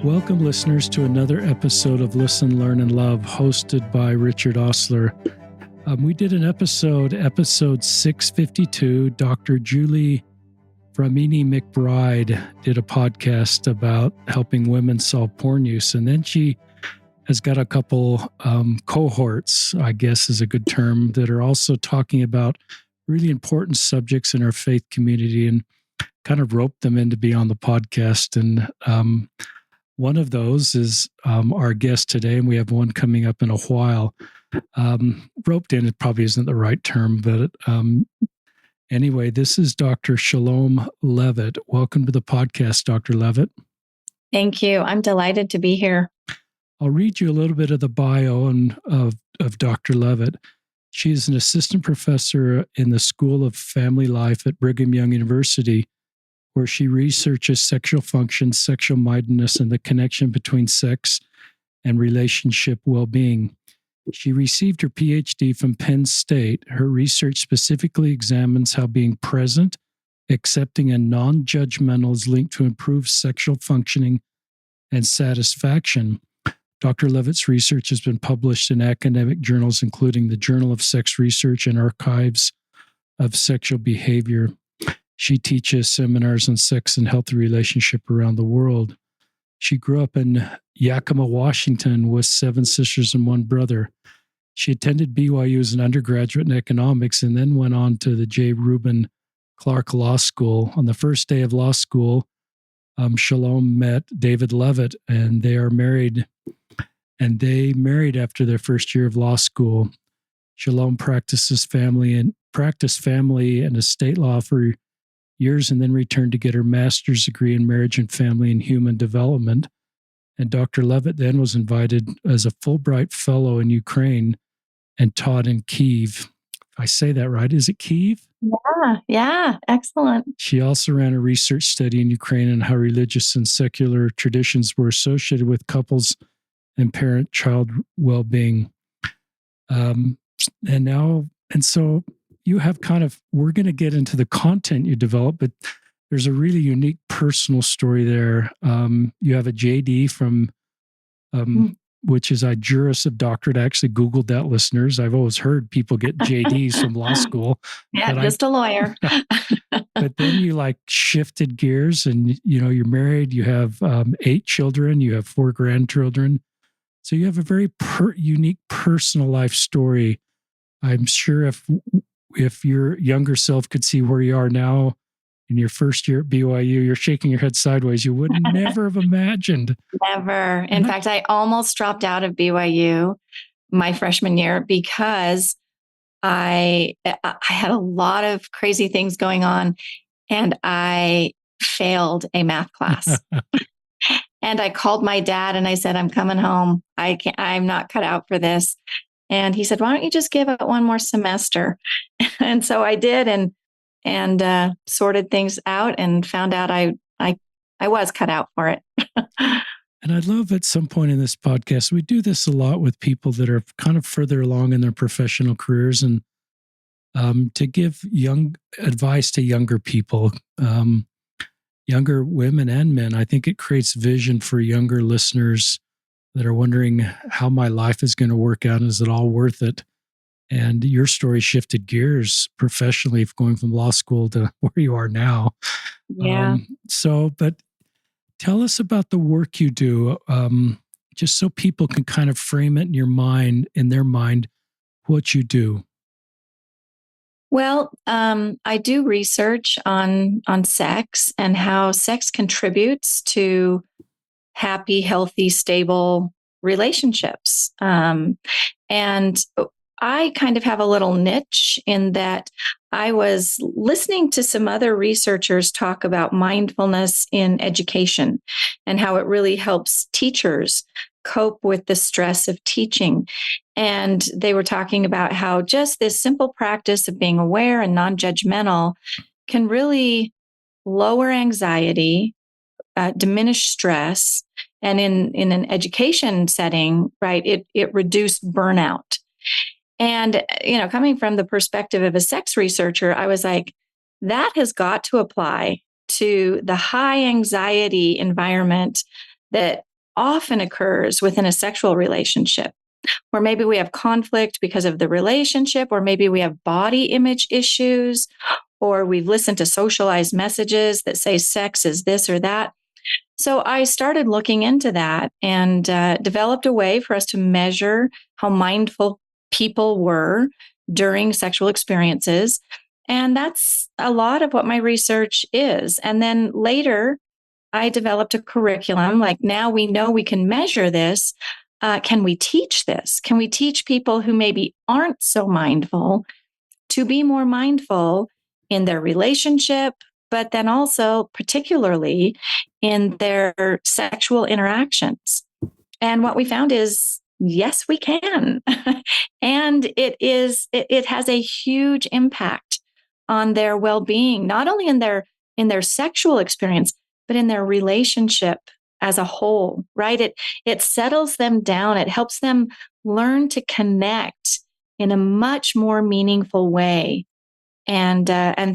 Welcome, listeners, to another episode of Listen, Learn, and Love, hosted by Richard Osler. We did an episode 652. Dr. Julie Framini McBride did a podcast about helping women solve porn use. And then she has got a couple cohorts, I guess is a good term, that are also talking about really important subjects in our faith community, and kind of roped them in to be on the podcast. And one of those is our guest today, and we have one coming up in a while. Roped in, it probably isn't the right term, but anyway, this is Dr. Chelom Leavitt. Welcome to the podcast, Dr. Leavitt. Thank you. I'm delighted to be here. I'll read you a little bit of the bio of Dr. Leavitt. She is an assistant professor in the School of Family Life at Brigham Young University, where she researches sexual function, sexual mindedness, and the connection between sex and relationship well-being. She received her PhD from Penn State. Her research specifically examines how being present, accepting, and non-judgmental is linked to improved sexual functioning and satisfaction. Dr. Leavitt's research has been published in academic journals, including the Journal of Sex Research and Archives of Sexual Behavior. She teaches seminars on sex and healthy relationship around the world. She grew up in Yakima, Washington, with 7 sisters and 1 brother. She attended BYU as an undergraduate in economics and then went on to the J. Reuben Clark Law School. On the first day of law school, Chelom met David Leavitt, and they are married. And they married after their first year of law school. Chelom practiced family and estate law for years, and then returned to get her master's degree in marriage and family and human development. And Dr. Leavitt then was invited as a Fulbright fellow in Ukraine and taught in Kyiv. If I say that right, is it Kyiv? Yeah, excellent. She also ran a research study in Ukraine on how religious and secular traditions were associated with couples and parent-child well-being. And so you have we're going to get into the content you develop, but there's a really unique personal story there. You have a JD from, which is a Juris of Doctorate. I actually Googled that, listeners. I've always heard people get JDs from law school. Yeah, just a lawyer. But then you shifted gears, and you're married, you have 8 children, you have 4 grandchildren. So you have a very unique personal life story. I'm sure if your younger self could see where you are now in your first year at BYU, you're shaking your head sideways. You would never have imagined. Never. In fact, I almost dropped out of BYU my freshman year because I had a lot of crazy things going on, and I failed a math class. And I called my dad and I said, I'm coming home. I'm not cut out for this. And he said, why don't you just give it one more semester? And so I did, and sorted things out and found out I was cut out for it. And I'd love at some point in this podcast, we do this a lot with people that are kind of further along in their professional careers, and to give advice to younger people, younger women and men. I think it creates vision for younger listeners that are wondering how my life is going to work out. Is it all worth it? And your story shifted gears professionally, going from law school to where you are now. Yeah. But tell us about the work you do, just so people can kind of frame it in their mind, what you do. Well, I do research on sex and how sex contributes to happy, healthy, stable relationships. And I kind of have a little niche in that I was listening to some other researchers talk about mindfulness in education and how it really helps teachers cope with the stress of teaching. And they were talking about how just this simple practice of being aware and non-judgmental can really lower anxiety, diminish stress, and in an education setting, right, it reduced burnout. And, coming from the perspective of a sex researcher, I was like, that has got to apply to the high anxiety environment that often occurs within a sexual relationship, where maybe we have conflict because of the relationship, or maybe we have body image issues, or we've listened to socialized messages that say sex is this or that. So I started looking into that and developed a way for us to measure how mindful people were during sexual experiences. And that's a lot of what my research is. And then later, I developed a curriculum. Like, now we know we can measure this. Can we teach this? Can we teach people who maybe aren't so mindful to be more mindful in their relationship, but then also particularly in their sexual interactions? And what we found is, yes, we can. And it has a huge impact on their well-being, not only in their sexual experience, but in their relationship as a whole, right? It settles them down. It helps them learn to connect in a much more meaningful way. And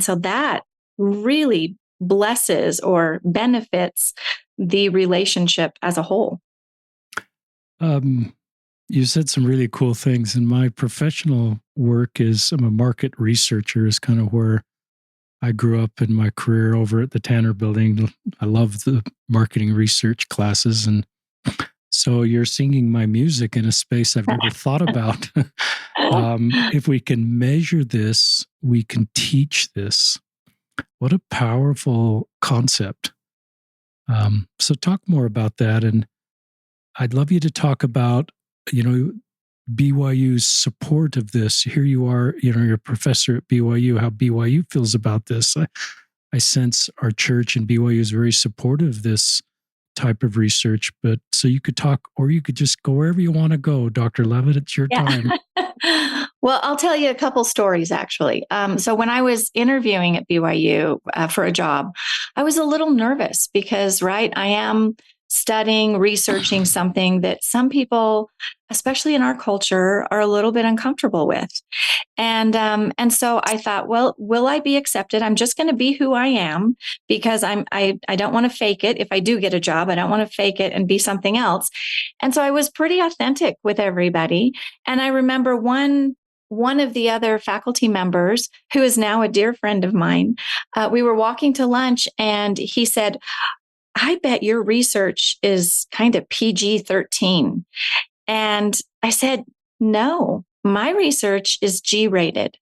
so that really blesses or benefits the relationship as a whole. You said some really cool things. And my professional work is, I'm a market researcher, is kind of where I grew up in my career over at the Tanner Building. I love the marketing research classes. And so you're singing my music in a space I've never thought about. If we can measure this, we can teach this. What a powerful concept. So talk more about that. And I'd love you to talk about, BYU's support of this. Here you are, you're a professor at BYU, how BYU feels about this. I sense our church and BYU is very supportive of this type of research. But so you could talk, or you could just go wherever you want to go, Dr. Leavitt, it's your time. Well, I'll tell you a couple stories, actually. So when I was interviewing at BYU for a job, I was a little nervous because, right, I am studying, researching something that some people, especially in our culture, are a little bit uncomfortable with. And so I thought, well, will I be accepted? I'm just going to be who I am, because I don't want to fake it. If I do get a job, I don't want to fake it and be something else. And so I was pretty authentic with everybody. And I remember one of the other faculty members, who is now a dear friend of mine, we were walking to lunch, and he said, I bet your research is kind of PG-13. And I said, no, my research is G-rated.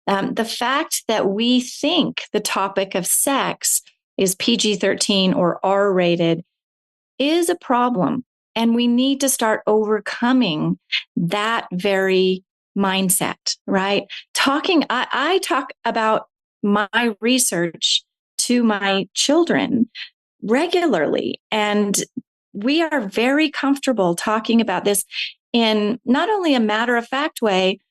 The fact that we think the topic of sex is PG-13 or R-rated is a problem. And we need to start overcoming that very mindset, right? I talk about my research to my children regularly. And we are very comfortable talking about this in not only a matter of fact way,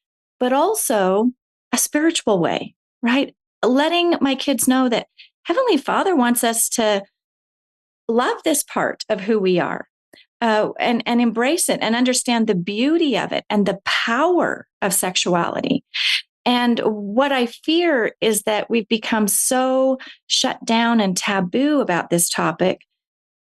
but also a spiritual way, right? Letting my kids know that Heavenly Father wants us to love this part of who we are, and embrace it and understand the beauty of it and the power of sexuality. And what I fear is that we've become so shut down and taboo about this topic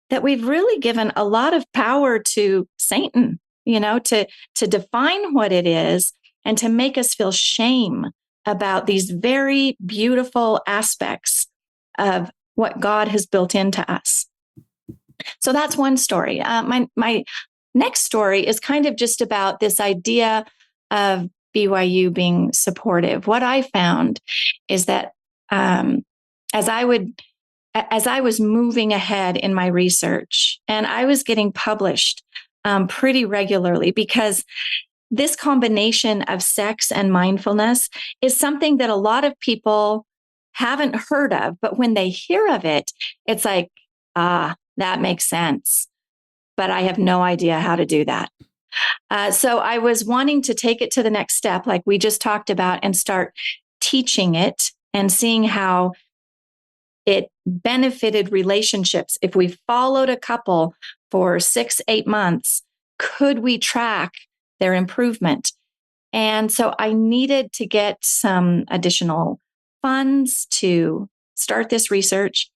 that we've really given a lot of power to Satan, to define what it is and to make us feel shame about these very beautiful aspects of what God has built into us. So that's one story. My next story is kind of just about this idea of BYU being supportive. What I found is that as I was moving ahead in my research, and I was getting published pretty regularly, because this combination of sex and mindfulness is something that a lot of people haven't heard of. But when they hear of it, it's like, that makes sense. But I have no idea how to do that. So I was wanting to take it to the next step, like we just talked about, and start teaching it and seeing how it benefited relationships. If we followed a couple for 6-8 months, could we track their improvement? And so I needed to get some additional funds to start this research.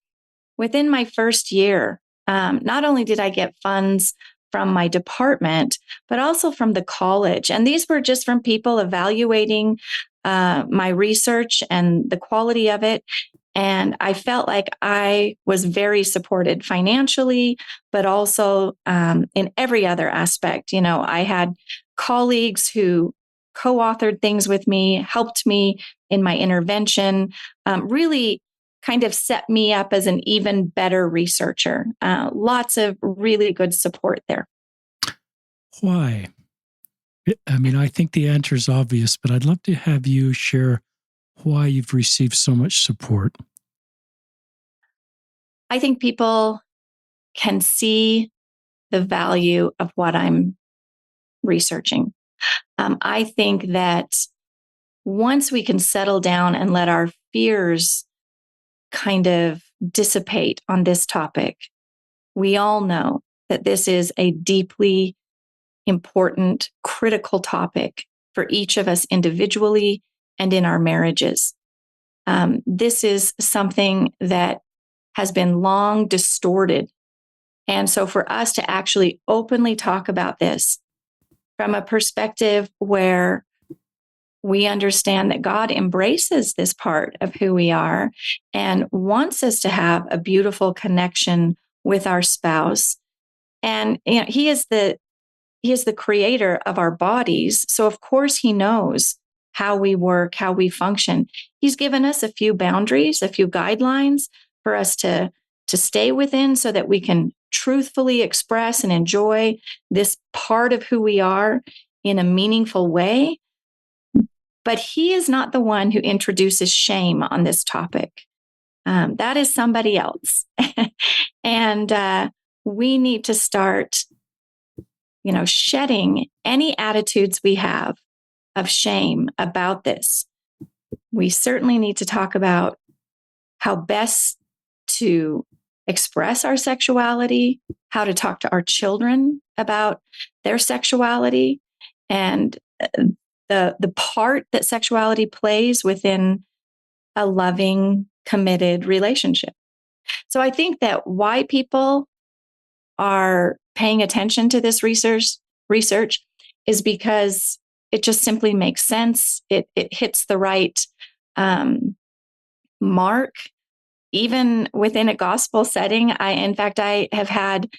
Within my first year, Not only did I get funds from my department, but also from the college. And these were just from people evaluating my research and the quality of it. And I felt like I was very supported financially, but also in every other aspect. I had colleagues who co-authored things with me, helped me in my intervention, really kind of set me up as an even better researcher. Lots of really good support there. Why? I mean, I think the answer is obvious, but I'd love to have you share why you've received so much support. I think people can see the value of what I'm researching. I think that once we can settle down and let our fears kind of dissipate on this topic, we all know that this is a deeply important, critical topic for each of us individually and in our marriages. This is something that has been long distorted. And so for us to actually openly talk about this from a perspective where we understand that God embraces this part of who we are and wants us to have a beautiful connection with our spouse. And He is the creator of our bodies. So of course he knows how we work, how we function. He's given us a few boundaries, a few guidelines for us to stay within so that we can truthfully express and enjoy this part of who we are in a meaningful way. But he is not the one who introduces shame on this topic. That is somebody else. And we need to start shedding any attitudes we have of shame about this. We certainly need to talk about how best to express our sexuality, how to talk to our children about their sexuality, and the part that sexuality plays within a loving, committed relationship. So I think that why people are paying attention to this research is because it just simply makes sense. It hits the right mark, even within a gospel setting. I have had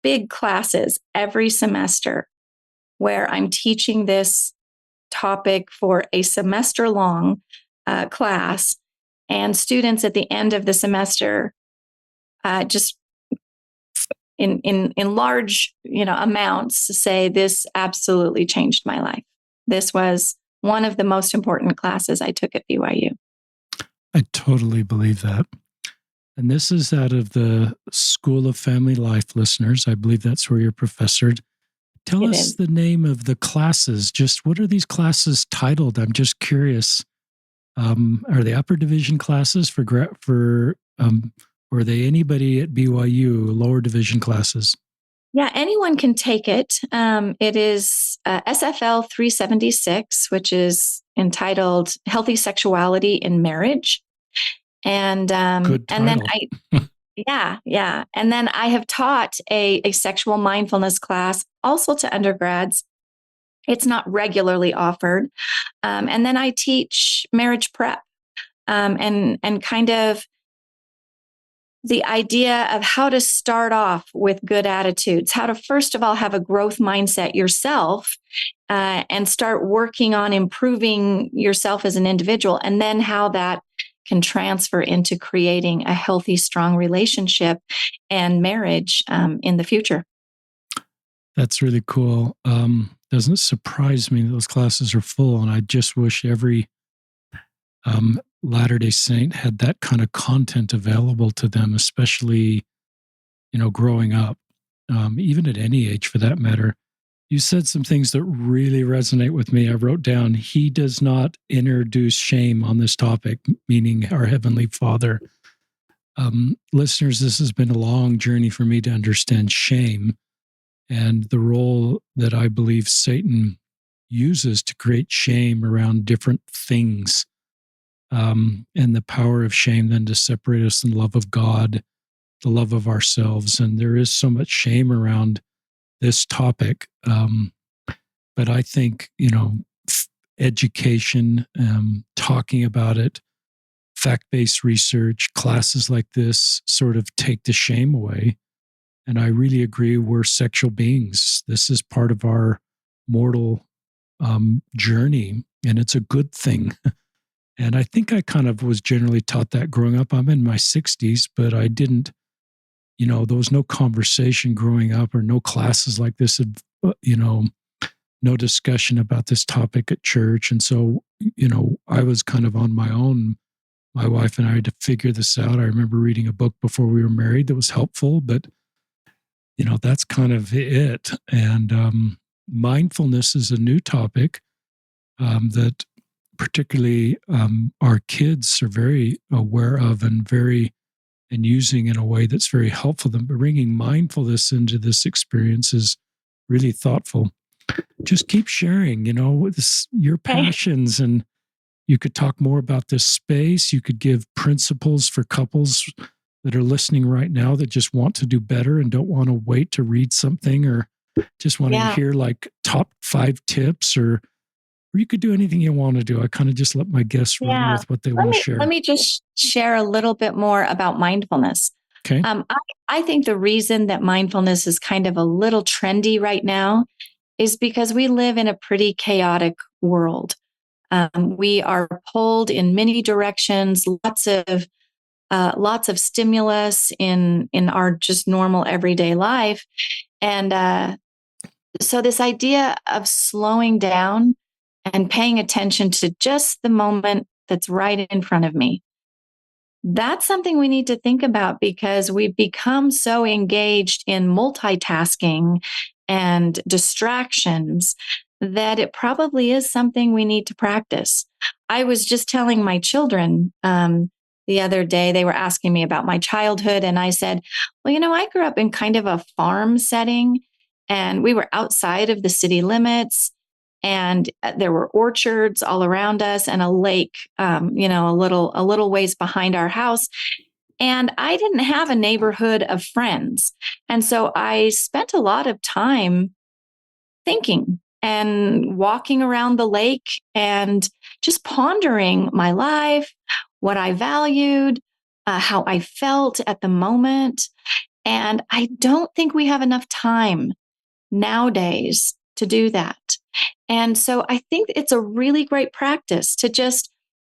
big classes every semester where I'm teaching this topic for a semester-long class, and students at the end of the semester just in large amounts say, this absolutely changed my life. This was one of the most important classes I took at BYU. I totally believe that. And this is out of the School of Family Life, listeners. I believe that's where you're professored. Tell us the name of the classes. Just what are these classes titled? I'm just curious. Are they upper division classes or are they anybody at BYU lower division classes? Yeah, anyone can take it. It is SFL 376, which is entitled Healthy Sexuality in Marriage. And Good title. And then and then I have taught a sexual mindfulness class also to undergrads. It's not regularly offered. And then I teach marriage prep and kind of the idea of how to start off with good attitudes, how to first of all have a growth mindset yourself and start working on improving yourself as an individual, and then how that can transfer into creating a healthy, strong relationship and marriage in the future. That's really cool. Doesn't surprise me that those classes are full, and I just wish every Latter-day Saint had that kind of content available to them, especially, growing up, even at any age for that matter. You said some things that really resonate with me. I wrote down, he does not introduce shame on this topic, meaning our Heavenly Father. Listeners, this has been a long journey for me to understand shame and the role that I believe Satan uses to create shame around different things. And the power of shame then to separate us in the love of God the love of ourselves. And there is so much shame around this topic. But I think, education, talking about it, fact-based research, classes like this sort of take the shame away. And I really agree, we're sexual beings. This is part of our mortal journey, and it's a good thing. And I think I kind of was generally taught that growing up. I'm in my 60s, but I didn't, there was no conversation growing up or no classes like this, no discussion about this topic at church. And so, I was kind of on my own. My wife and I had to figure this out. I remember reading a book before we were married that was helpful, but that's kind of it. And mindfulness is a new topic that particularly our kids are very aware of and using in a way that's very helpful. Them bringing mindfulness into this experience is really thoughtful. Just keep sharing, your passions, and you could talk more about this space. You could give principles for couples that are listening right now that just want to do better and don't want to wait to read something or just want to hear like top 5 tips, or you could do anything you want to do. I kind of just let my guests run with what they want to share. Let me just share a little bit more about mindfulness. Okay. I think the reason that mindfulness is kind of a little trendy right now is because we live in a pretty chaotic world. We are pulled in many directions, lots of stimulus in our just normal everyday life. And so this idea of slowing down and paying attention to just the moment that's right in front of me, that's something we need to think about, because we've become so engaged in multitasking and distractions that it probably is something we need to practice. I was just telling my children the other day, they were asking me about my childhood, and I said, well, I grew up in kind of a farm setting, and we were outside of the city limits, and there were orchards all around us and a lake, a little ways behind our house. And I didn't have a neighborhood of friends. And so I spent a lot of time thinking and walking around the lake and just pondering my life, what I valued, how I felt at the moment. And I don't think we have enough time nowadays to do that. And so I think it's a really great practice to just,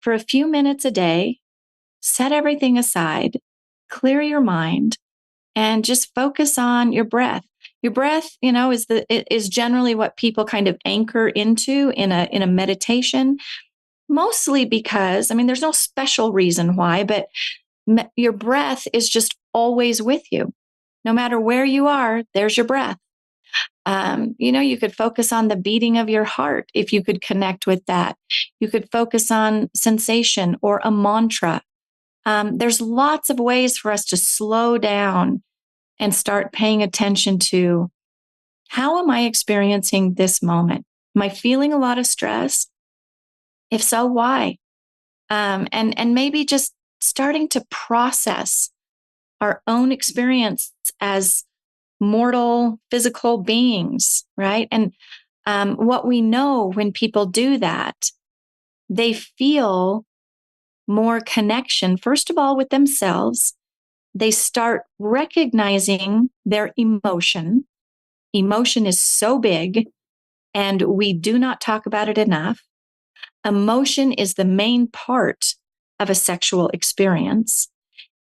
for a few minutes a day, set everything aside, clear your mind, and just focus on your breath. Your breath, is generally what people kind of anchor into in a meditation, mostly because, there's no special reason why, but your breath is just always with you. No matter where you are, there's your breath. You could focus on the beating of your heart if you could connect with that. You could focus on sensation or a mantra. There's lots of ways for us to slow down and start paying attention to, how am I experiencing this moment? Am I feeling a lot of stress? If so, why? And maybe just starting to process our own experience as mortal physical beings, right? And what we know, when people do that, they feel more connection, first of all, with themselves. They start recognizing their emotion. Emotion is so big, and we do not talk about it enough. Emotion is the main part of a sexual experience.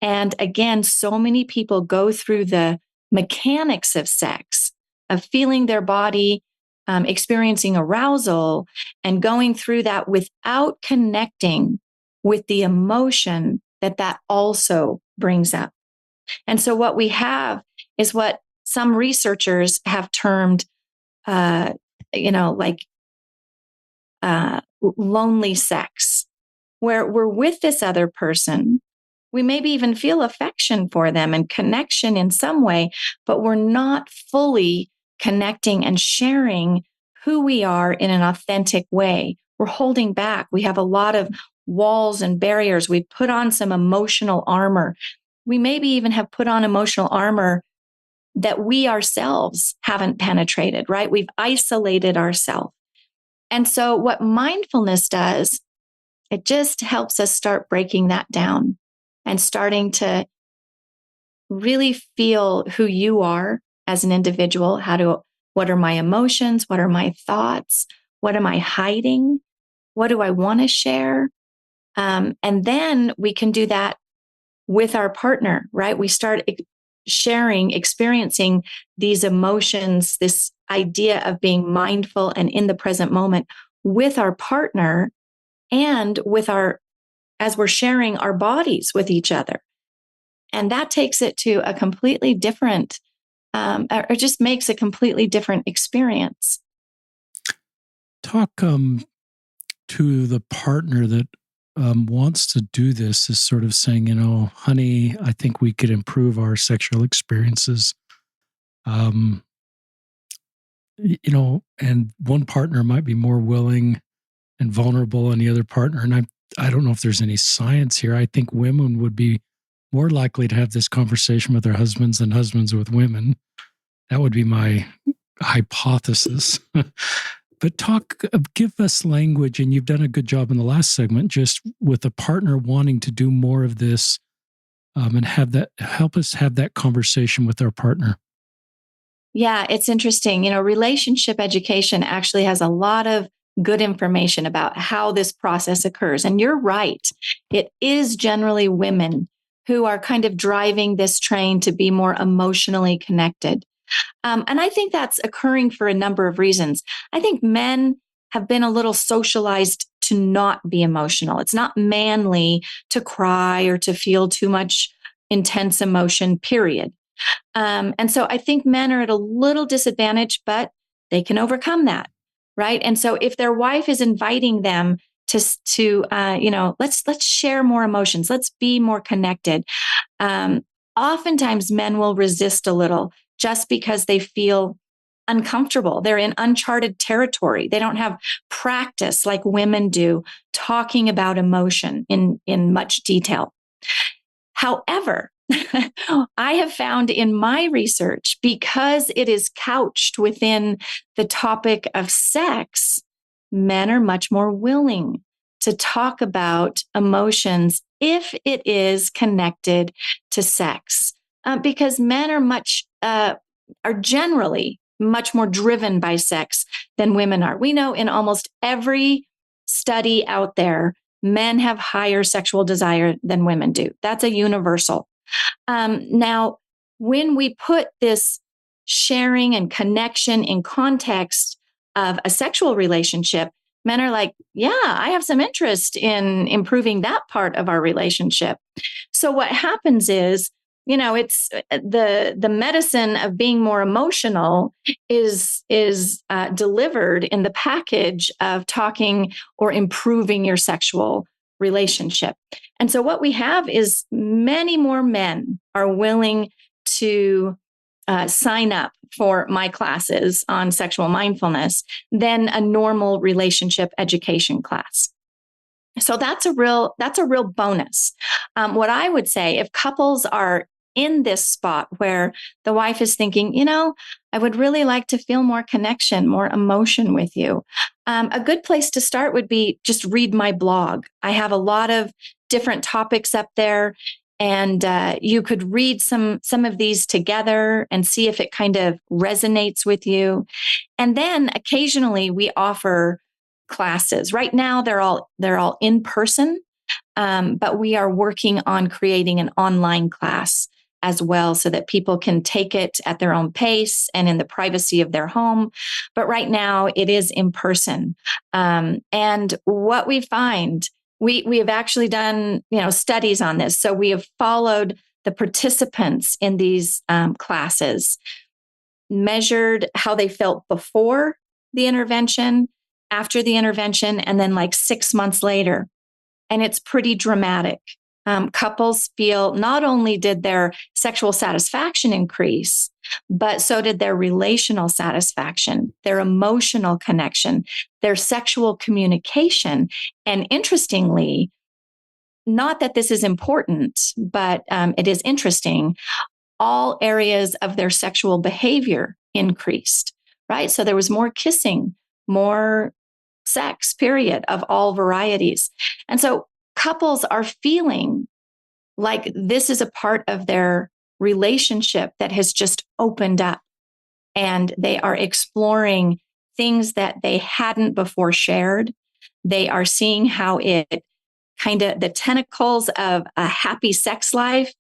And again, so many people go through the mechanics of sex, of feeling their body, experiencing arousal, and going through that without connecting with the emotion that also brings up. And so what we have is what some researchers have termed, lonely sex, where we're with this other person. We maybe even feel affection for them and connection in some way, but we're not fully connecting and sharing who we are in an authentic way. We're holding back. We have a lot of walls and barriers. We put on some emotional armor. We maybe even have put on emotional armor that we ourselves haven't penetrated, right? We've isolated ourselves. And so what mindfulness does, it just helps us start breaking that down and starting to really feel who you are as an individual. What are my emotions? What are my thoughts? What am I hiding? What do I want to share? And then we can do that with our partner, right? We start sharing, experiencing these emotions, this idea of being mindful and in the present moment with our partner and as we're sharing our bodies with each other. And that takes it to a completely different, or just makes a completely different experience. Talk to the partner that wants to do this, is sort of saying, honey, I think we could improve our sexual experiences. And one partner might be more willing and vulnerable than the other partner. And I don't know if there's any science here. I think women would be more likely to have this conversation with their husbands than husbands with women. That would be my hypothesis. But give us language, and you've done a good job in the last segment, just with a partner wanting to do more of this, and help us have that conversation with our partner. Yeah, it's interesting. Relationship education actually has a lot of good information about how this process occurs. And you're right. It is generally women who are kind of driving this train to be more emotionally connected. And I think that's occurring for a number of reasons. I think men have been a little socialized to not be emotional. It's not manly to cry or to feel too much intense emotion, period. And so I think men are at a little disadvantage, but they can overcome that, right? And so if their wife is inviting them to let's share more emotions, let's be more connected. Oftentimes men will resist a little just because they feel uncomfortable. They're in uncharted territory. They don't have practice like women do talking about emotion in much detail. However, I have found in my research, because it is couched within the topic of sex, men are much more willing to talk about emotions if it is connected to sex, because men are generally much more driven by sex than women are. We know in almost every study out there, men have higher sexual desire than women do. That's a universal. Now, when we put this sharing and connection in context of a sexual relationship, men are like, yeah, I have some interest in improving that part of our relationship. So what happens is, it's the medicine of being more emotional is delivered in the package of talking or improving your sexual relationship. And so what we have is many more men are willing to sign up for my classes on sexual mindfulness than a normal relationship education class. So that's a real bonus. What I would say, if couples are in this spot where the wife is thinking, I would really like to feel more connection, more emotion with you. A good place to start would be just read my blog. I have a lot of different topics up there, and you could read some of these together and see if it kind of resonates with you. And then occasionally we offer classes. Right now they're all in person, but we are working on creating an online class as well, so that people can take it at their own pace and in the privacy of their home. But right now it is in person. And what we find, we have actually done, studies on this. So we have followed the participants in these classes, measured how they felt before the intervention, after the intervention, and then like 6 months later. And it's pretty dramatic. Couples feel not only did their sexual satisfaction increase, but so did their relational satisfaction, their emotional connection, their sexual communication. And interestingly, not that this is important, but it is interesting. All areas of their sexual behavior increased, right? So there was more kissing, more sex, period, of all varieties. And so couples are feeling like this is a part of their relationship that has just opened up, and they are exploring things that they hadn't before shared. They are seeing how it kind of, the tentacles of a happy sex life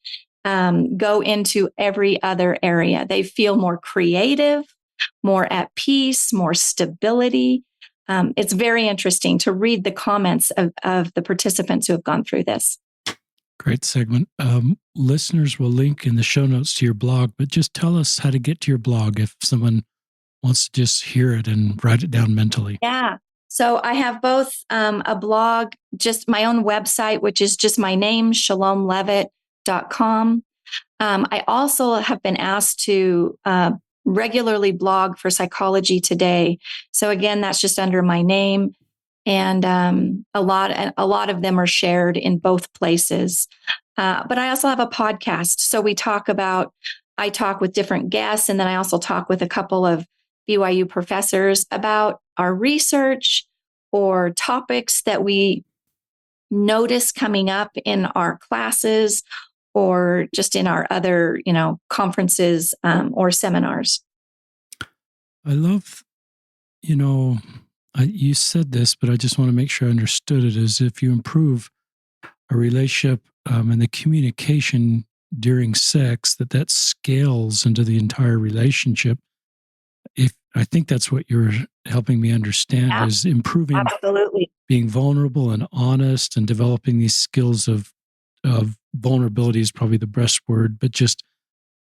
go into every other area. They feel more creative, more at peace, more stability. It's very interesting to read the comments of the participants who have gone through this. Great segment. Listeners will link in the show notes to your blog, but just tell us how to get to your blog if someone wants to just hear it and write it down mentally. Yeah. So I have both a blog, just my own website, which is just my name, chelomleavitt.com. I also have been asked to regularly blog for Psychology Today. So again, that's just under my name. And a lot of them are shared in both places. But I also have a podcast. So I talk with different guests, and then I also talk with a couple of BYU professors about our research or topics that we notice coming up in our classes or just in our other, conferences or seminars. I love, you said this, but I just want to make sure I understood it, is if you improve a relationship and the communication during sex, that scales into the entire relationship. I think that's what you're helping me understand, is improving, absolutely, being vulnerable and honest and developing these skills of vulnerability is probably the best word, but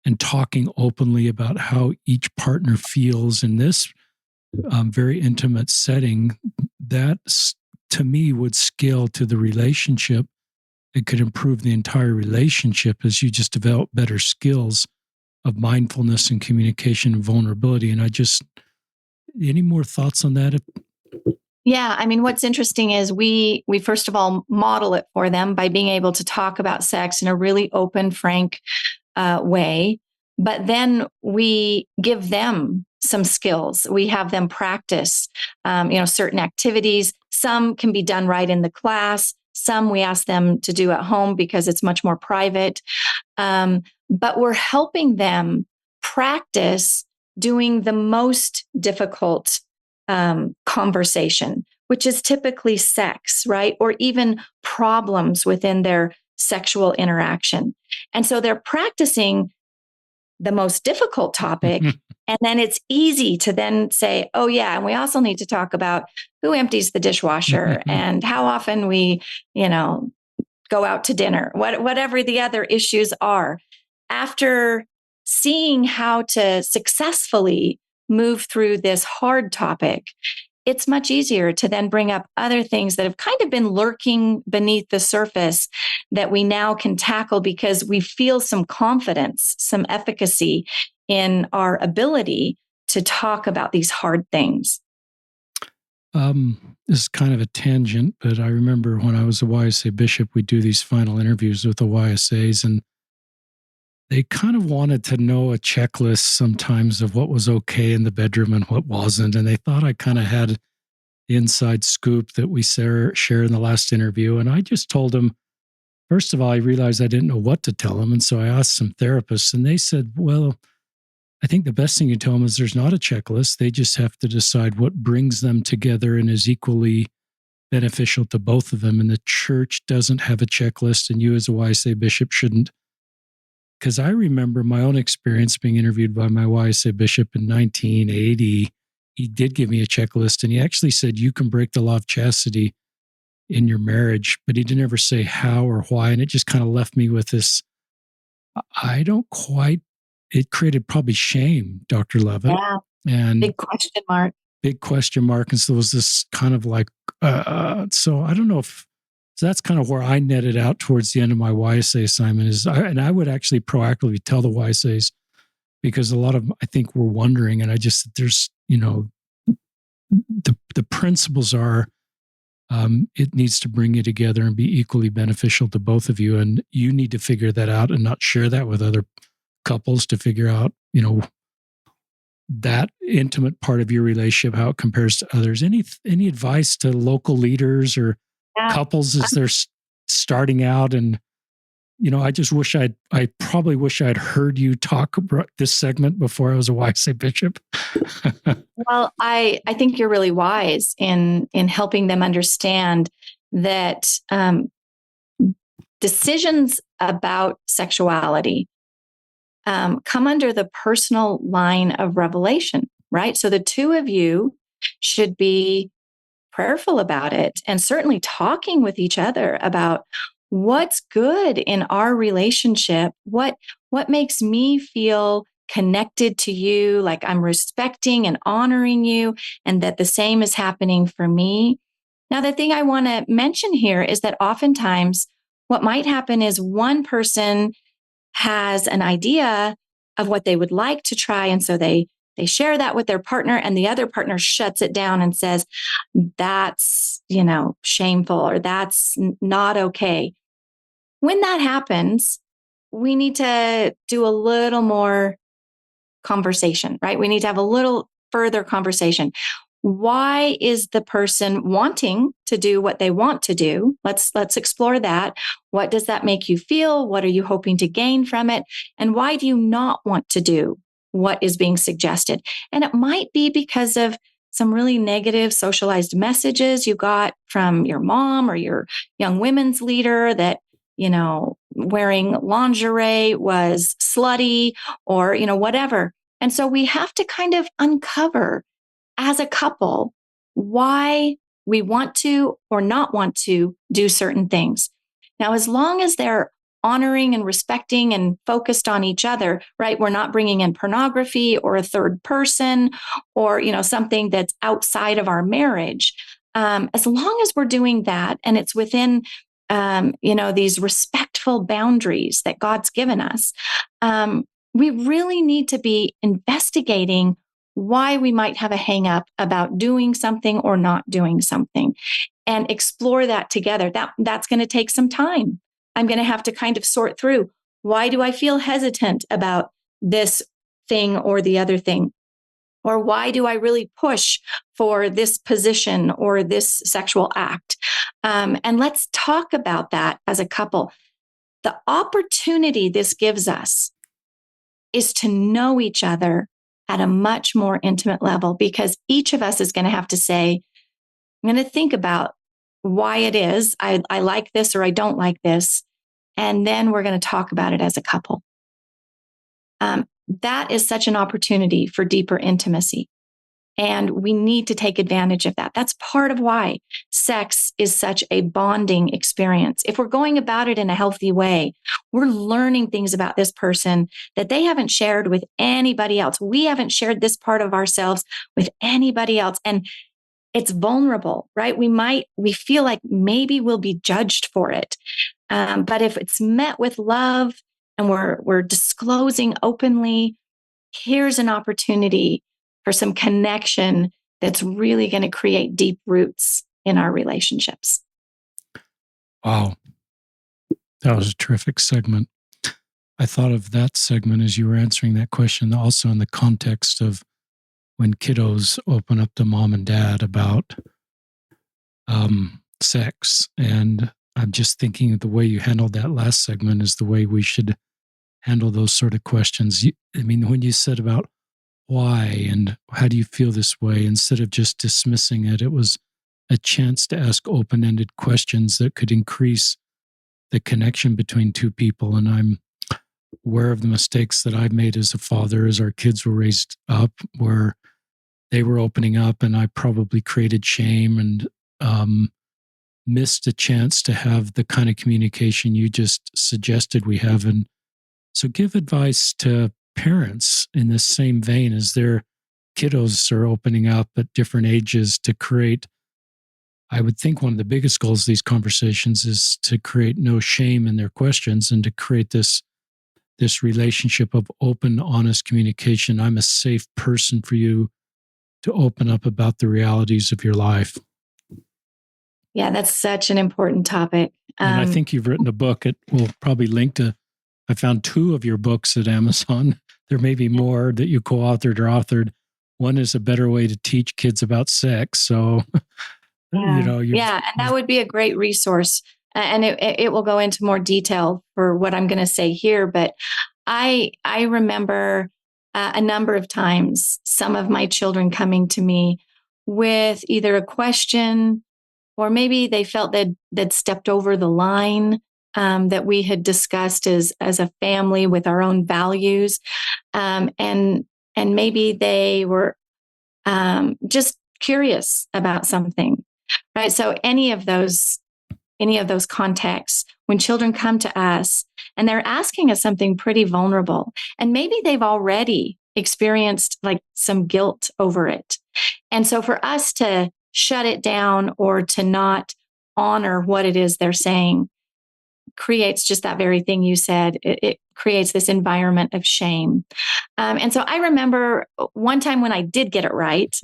and talking openly about how each partner feels in this very intimate setting. That to me would scale to the relationship. It could improve the entire relationship as you just develop better skills of mindfulness and communication and vulnerability. And any more thoughts on that? Yeah. I mean, what's interesting is we first of all model it for them by being able to talk about sex in a really open, frank way. But then we give them some skills. We have them practice, certain activities. Some can be done right in the class. Some we ask them to do at home because it's much more private. But we're helping them practice doing the most difficult conversation, which is typically sex, right? Or even problems within their sexual interaction. And so they're practicing the most difficult topic. And then it's easy to then say, oh, yeah, and we also need to talk about who empties the dishwasher and how often we, go out to dinner, whatever the other issues are. After seeing how to successfully move through this hard topic, it's much easier to then bring up other things that have kind of been lurking beneath the surface that we now can tackle because we feel some confidence, some efficacy in our ability to talk about these hard things. This is kind of a tangent, but I remember when I was a YSA bishop, we do these final interviews with the YSAs, and they kind of wanted to know a checklist sometimes of what was okay in the bedroom and what wasn't. And they thought I kind of had the inside scoop that we share in the last interview. And I just told them, first of all, I realized I didn't know what to tell them. And so I asked some therapists, and they said, well, I think the best thing you tell them is there's not a checklist. They just have to decide what brings them together and is equally beneficial to both of them. And the church doesn't have a checklist, and you as a YSA bishop shouldn't. Because I remember my own experience being interviewed by my YSA bishop in 1980. He did give me a checklist, and he actually said, you can break the law of chastity in your marriage, but he didn't ever say how or why. And it just kind of left me with this, it created probably shame, Dr. Leavitt. Yeah. And big question mark. And so it was this kind of like, so I don't know if, so that's kind of where I netted out towards the end of my YSA assignment and I would actually proactively tell the YSAs, because a lot of them, I think, were wondering. And there's, the principles are it needs to bring you together and be equally beneficial to both of you. And you need to figure that out and not share that with other couples to figure out, that intimate part of your relationship, how it compares to others. Any advice to local leaders or couples as they're starting out? And, I just wish I probably wish I'd heard you talk about this segment before I was a YSA bishop. Well, I think you're really wise in helping them understand that decisions about sexuality come under the personal line of revelation, right? So the two of you should be prayerful about it and certainly talking with each other about what's good in our relationship, what makes me feel connected to you, like I'm respecting and honoring you, and that the same is happening for me. Now, the thing I want to mention here is that oftentimes what might happen is one person has an idea of what they would like to try. And so they share that with their partner, and the other partner shuts it down and says, that's, shameful, or that's not okay. When that happens, we need to do a little more conversation, right? We need to have a little further conversation. Why is the person wanting to do what they want to do? Let's explore that. What does that make you feel? What are you hoping to gain from it? And why do you not want to do what is being suggested? And it might be because of some really negative socialized messages you got from your mom or your young women's leader that, wearing lingerie was slutty, or, whatever. And so we have to kind of uncover as a couple why we want to or not want to do certain things. Now, as long as they're honoring and respecting and focused on each other, right? We're not bringing in pornography or a third person or, something that's outside of our marriage. As long as we're doing that and it's within, these respectful boundaries that God's given us, we really need to be investigating why we might have a hang up about doing something or not doing something, and explore that together. That's going to take some time. I'm going to have to kind of sort through, why do I feel hesitant about this thing or the other thing? Or why do I really push for this position or this sexual act? And let's talk about that as a couple. The opportunity this gives us is to know each other at a much more intimate level, because each of us is going to have to say, I'm going to think about why it is I like this or I don't like this. And then we're going to talk about it as a couple. That is such an opportunity for deeper intimacy. And we need to take advantage of that. That's part of why sex is such a bonding experience. If we're going about it in a healthy way, we're learning things about this person that they haven't shared with anybody else. We haven't shared this part of ourselves with anybody else. And it's vulnerable, right? We feel like maybe we'll be judged for it. But if it's met with love and we're disclosing openly, here's an opportunity for some connection that's really going to create deep roots in our relationships. Wow. That was a terrific segment. I thought of that segment as you were answering that question, also in the context of when kiddos open up to mom and dad about sex. And I'm just thinking the way you handled that last segment is the way we should handle those sort of questions. When you said about why and how do you feel this way, instead of just dismissing it, it was a chance to ask open-ended questions that could increase the connection between two people. And I'm aware of the mistakes that I've made as a father as our kids were raised up, where they were opening up and I probably created shame and missed a chance to have the kind of communication you just suggested we have. And so give advice to parents in this same vein as their kiddos are opening up at different ages to create. I would think one of the biggest goals of these conversations is to create no shame in their questions and to create this relationship of open, honest communication. I'm a safe person for you to open up about the realities of your life. Yeah, that's such an important topic. And I think you've written a book. It will probably link to, I found 2 of your books at Amazon. There may be more that you co-authored or authored. One is a better way to teach kids about sex. So, and that would be a great resource. And it will go into more detail for what I'm going to say here. But I remember a number of times some of my children coming to me with either a question, or maybe they felt they'd stepped over the line that we had discussed as a family with our own values, and maybe they were just curious about something, right? So any of those contexts, when children come to us and they're asking us something pretty vulnerable, and maybe they've already experienced like some guilt over it, and so for us to shut it down or to not honor what it is they're saying creates just that very thing you said. It creates this environment of shame. And so I remember one time when I did get it right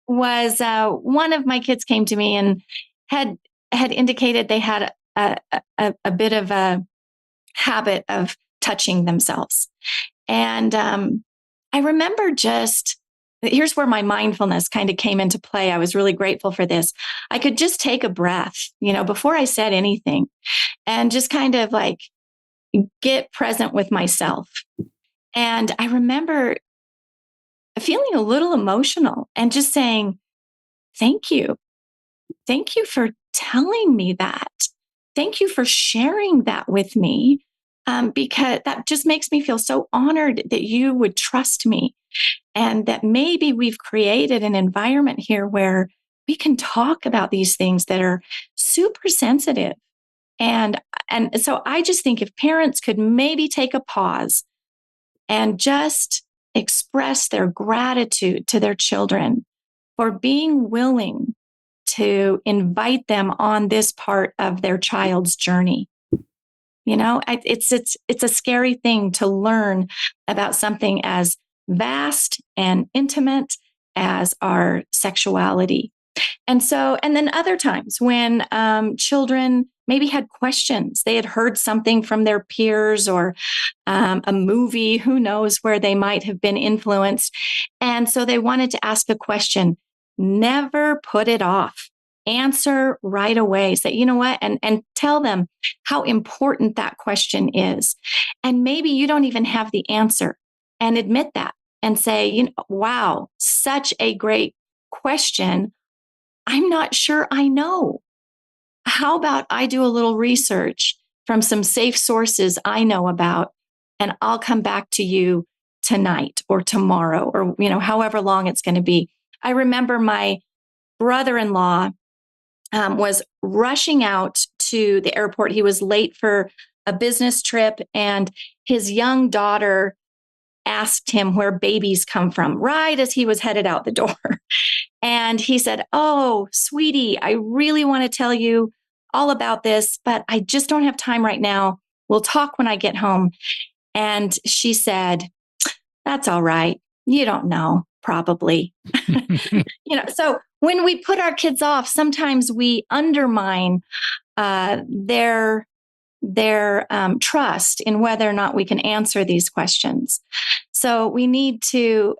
was one of my kids came to me and had indicated they had a bit of a habit of touching themselves. And I remember here's where my mindfulness kind of came into play. I was really grateful for this. I could just take a breath, before I said anything, and just kind of like get present with myself. And I remember feeling a little emotional and just saying, thank you. Thank you for telling me that. Thank you for sharing that with me, because that just makes me feel so honored that you would trust me, and that maybe we've created an environment here where we can talk about these things that are super sensitive. And so I just think if parents could maybe take a pause and just express their gratitude to their children for being willing to invite them on this part of their child's journey. It's a scary thing to learn about something as vast and intimate as our sexuality. And then other times when children maybe had questions, they had heard something from their peers or a movie, who knows where they might have been influenced. And so they wanted to ask a question. Never put it off. Answer right away. Say, you know what? And tell them how important that question is. And maybe you don't even have the answer, and admit that and say, wow, such a great question. I'm not sure I know. How about I do a little research from some safe sources I know about, and I'll come back to you tonight or tomorrow, or, however long it's going to be. I remember my brother-in-law was rushing out to the airport. He was late for a business trip, and his young daughter asked him where babies come from right as he was headed out the door. And he said, "Oh, sweetie, I really want to tell you all about this, but I just don't have time right now. We'll talk when I get home." And she said, "That's all right. You don't know, probably." So when we put our kids off, sometimes we undermine their trust in whether or not we can answer these questions. So we need to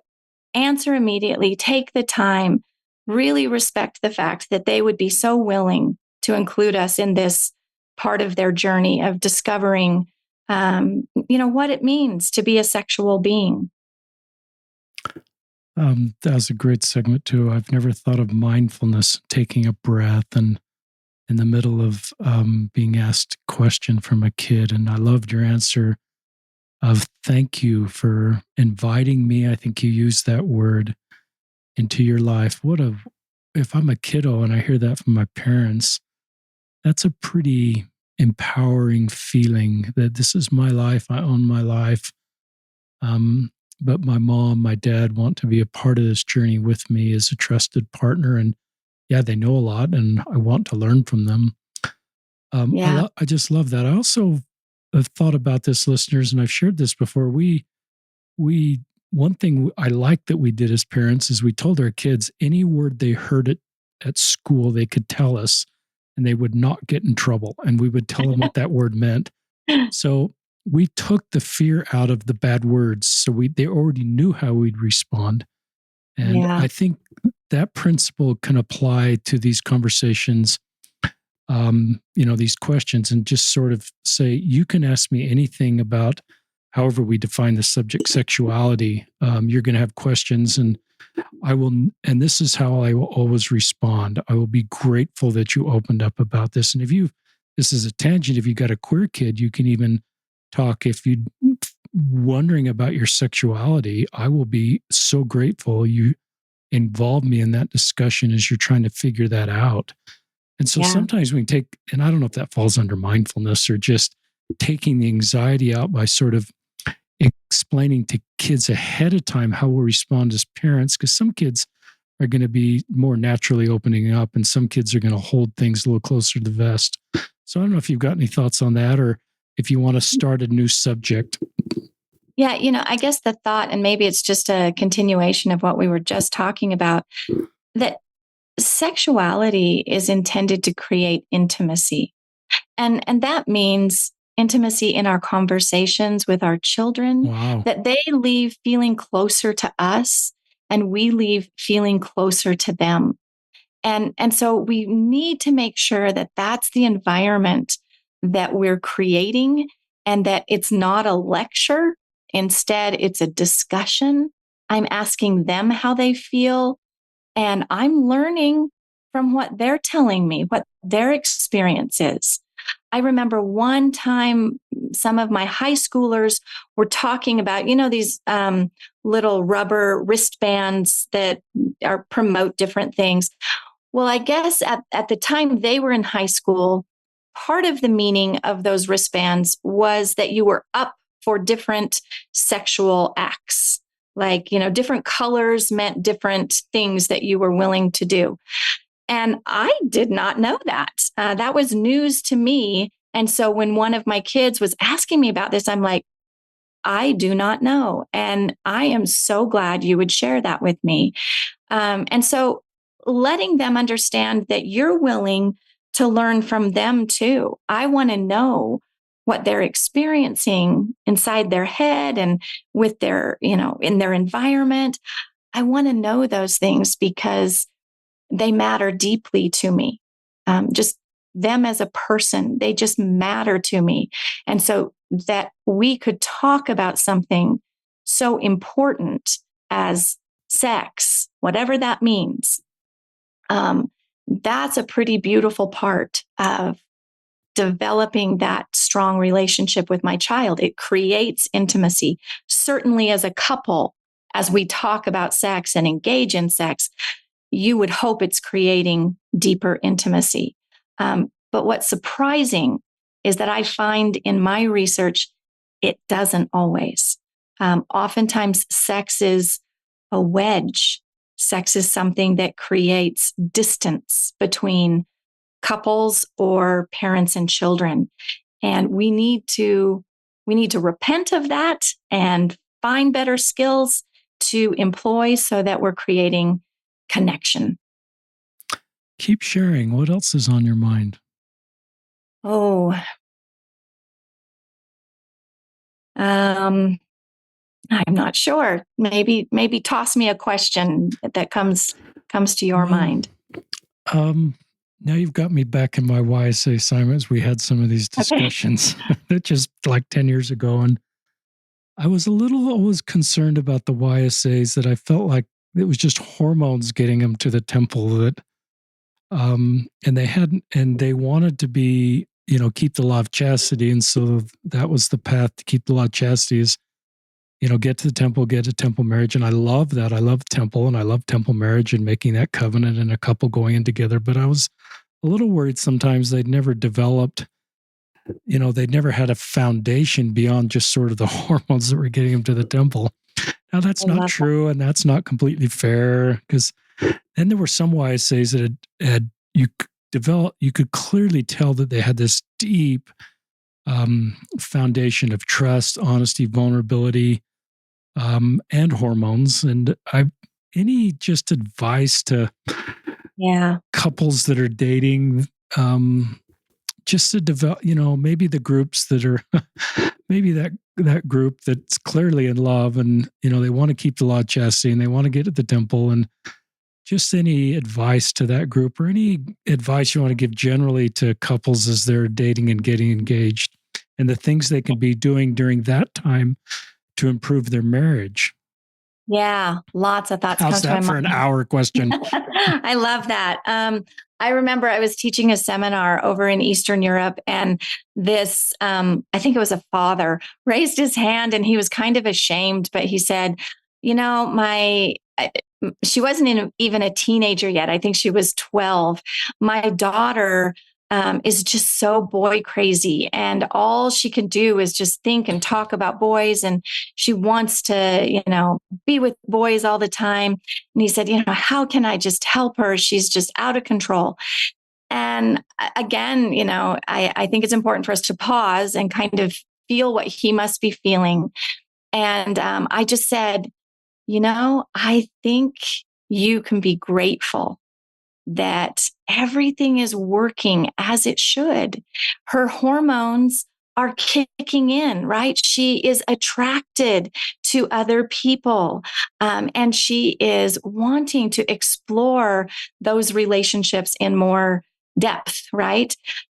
answer immediately, take the time, really respect the fact that they would be so willing to include us in this part of their journey of discovering, what it means to be a sexual being. That was a great segment too. I've never thought of mindfulness, taking a breath, and in the middle of being asked a question from a kid. And I loved your answer of thank you for inviting me. I think you used that word into your life. If I'm a kiddo and I hear that from my parents, that's a pretty empowering feeling that this is my life. I own my life. But my mom, my dad want to be a part of this journey with me as a trusted partner. And yeah, they know a lot and I want to learn from them. I just love that. I also have thought about this, listeners, and I've shared this before. One thing I like that we did as parents is we told our kids any word they heard at school, they could tell us. and they would not get in trouble. And we would tell them what that word meant. So we took the fear out of the bad words. So they already knew how we'd respond. And I think that principle can apply to these conversations, these questions, and just sort of say, you can ask me anything about however we define the subject, sexuality. You're going to have questions, and and this is how I will always respond. I will be grateful that you opened up about this. And this is a tangent, if you got a queer kid, you can even talk. If you're wondering about your sexuality, I will be so grateful you involve me in that discussion as you're trying to figure that out. And so sometimes we take, and I don't know if that falls under mindfulness or just taking the anxiety out by sort of explaining to kids ahead of time how we'll respond as parents, because some kids are going to be more naturally opening up and some kids are going to hold things a little closer to the vest. So I don't know if you've got any thoughts on that, or if you want to start a new subject. Yeah, I guess the thought, and maybe it's just a continuation of what we were just talking about, that sexuality is intended to create intimacy. And that means intimacy in our conversations with our children, that they leave feeling closer to us and we leave feeling closer to them. And so we need to make sure that that's the environment that we're creating, and that it's not a lecture. Instead, it's a discussion. I'm asking them how they feel, and I'm learning from what they're telling me, what their experience is. I remember one time some of my high schoolers were talking about, these little rubber wristbands that promote different things. Well, I guess at the time they were in high school, part of the meaning of those wristbands was that you were up for different sexual acts. Like, different colors meant different things that you were willing to do. And I did not know that. That was news to me. And so when one of my kids was asking me about this, I'm like, I do not know. And I am so glad you would share that with me. And so letting them understand that you're willing to learn from them too. I want to know what they're experiencing inside their head and with their, in their environment. I want to know those things because they matter deeply to me. Just them as a person, they just matter to me. And so that we could talk about something so important as sex, whatever that means, that's a pretty beautiful part of developing that strong relationship with my child. It creates intimacy. Certainly as a couple, as we talk about sex and engage in sex, you would hope it's creating deeper intimacy. But what's surprising is that I find in my research, it doesn't always. Oftentimes, sex is a wedge. Sex is something that creates distance between couples or parents and children. And we need to repent of that and find better skills to employ so that we're creating connection. Keep sharing. What else is on your mind? I'm not sure. Maybe toss me a question that comes to your mind. Now you've got me back in my YSA assignments. We had some of these discussions just like 10 years ago. And I was always concerned about the YSAs, that I felt like it was just hormones getting them to the temple, that, and they wanted to be, keep the law of chastity. And so that was the path to keep the law of chastity, is, get to the temple, get to temple marriage. And I love that. I love temple, and I love temple marriage and making that covenant and a couple going in together. But I was a little worried sometimes they'd never developed, they'd never had a foundation beyond just sort of the hormones that were getting them to the temple. Now that's not true, and that's not completely fair, because then there were some YSAs that had you could clearly tell that they had this deep foundation of trust, honesty, vulnerability, and hormones. And any just advice to couples that are dating, just to develop, maybe the groups that are, maybe that group that's clearly in love and, they want to keep the law of chastity and they want to get at the temple, and just any advice to that group or any advice you want to give generally to couples as they're dating and getting engaged and the things they can be doing during that time to improve their marriage. Yeah, lots of thoughts. How's that for an hour question? I love that. I remember I was teaching a seminar over in Eastern Europe, and this, I think it was a father, raised his hand, and he was kind of ashamed, but he said, she wasn't even a teenager yet. I think she was 12. My daughter is just so boy crazy, and all she can do is just think and talk about boys, and she wants to, be with boys all the time. And he said, how can I just help her? She's just out of control. And again, I think it's important for us to pause and kind of feel what he must be feeling. And I just said, I think you can be grateful that everything is working as it should. Her hormones are kicking in, right? She is attracted to other people, and she is wanting to explore those relationships in more depth, right?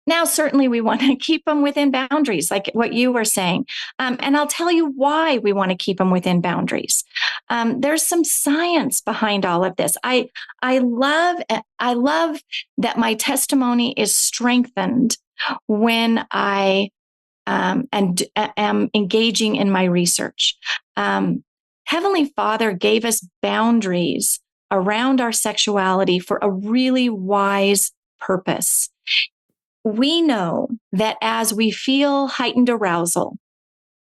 Now, certainly we want to keep them within boundaries, like what you were saying. And I'll tell you why we want to keep them within boundaries. There's some science behind all of this. I love that my testimony is strengthened when I am engaging in my research. Heavenly Father gave us boundaries around our sexuality for a really wise purpose. We know that as we feel heightened arousal,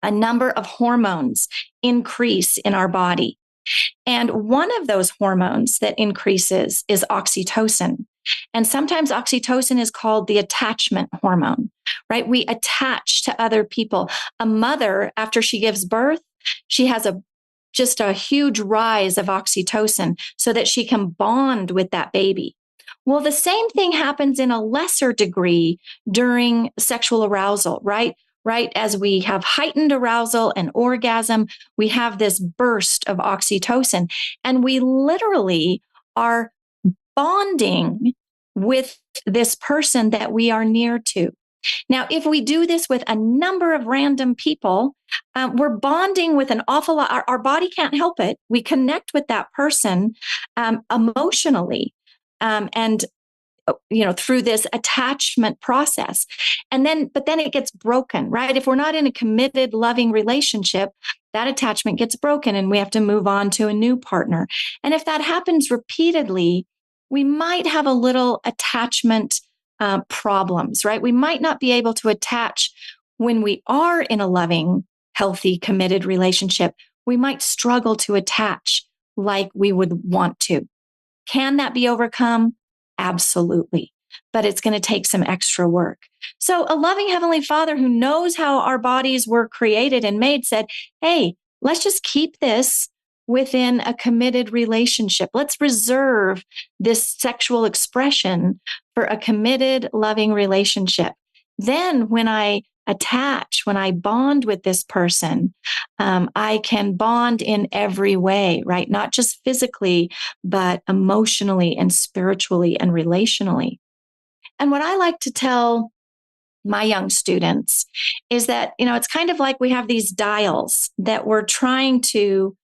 a number of hormones increase in our body. And one of those hormones that increases is oxytocin. And sometimes oxytocin is called the attachment hormone, right? We attach to other people. A mother, after she gives birth, she has just a huge rise of oxytocin so that she can bond with that baby. Well, the same thing happens in a lesser degree during sexual arousal, right? Right as we have heightened arousal and orgasm, we have this burst of oxytocin, and we literally are bonding with this person that we are near to. Now, if we do this with a number of random people, we're bonding with an awful lot. Our body can't help it. We connect with that person emotionally. And through this attachment process. But then it gets broken, right? If we're not in a committed, loving relationship, that attachment gets broken and we have to move on to a new partner. And if that happens repeatedly, we might have a little attachment problems, right? We might not be able to attach when we are in a loving, healthy, committed relationship. We might struggle to attach like we would want to. Can that be overcome? Absolutely. But it's going to take some extra work. So a loving Heavenly Father who knows how our bodies were created and made said, hey, let's just keep this within a committed relationship. Let's reserve this sexual expression for a committed, loving relationship. Then when I attach, when I bond with this person, I can bond in every way, right? Not just physically, but emotionally and spiritually and relationally. And what I like to tell my young students is that, it's kind of like we have these dials that we're trying to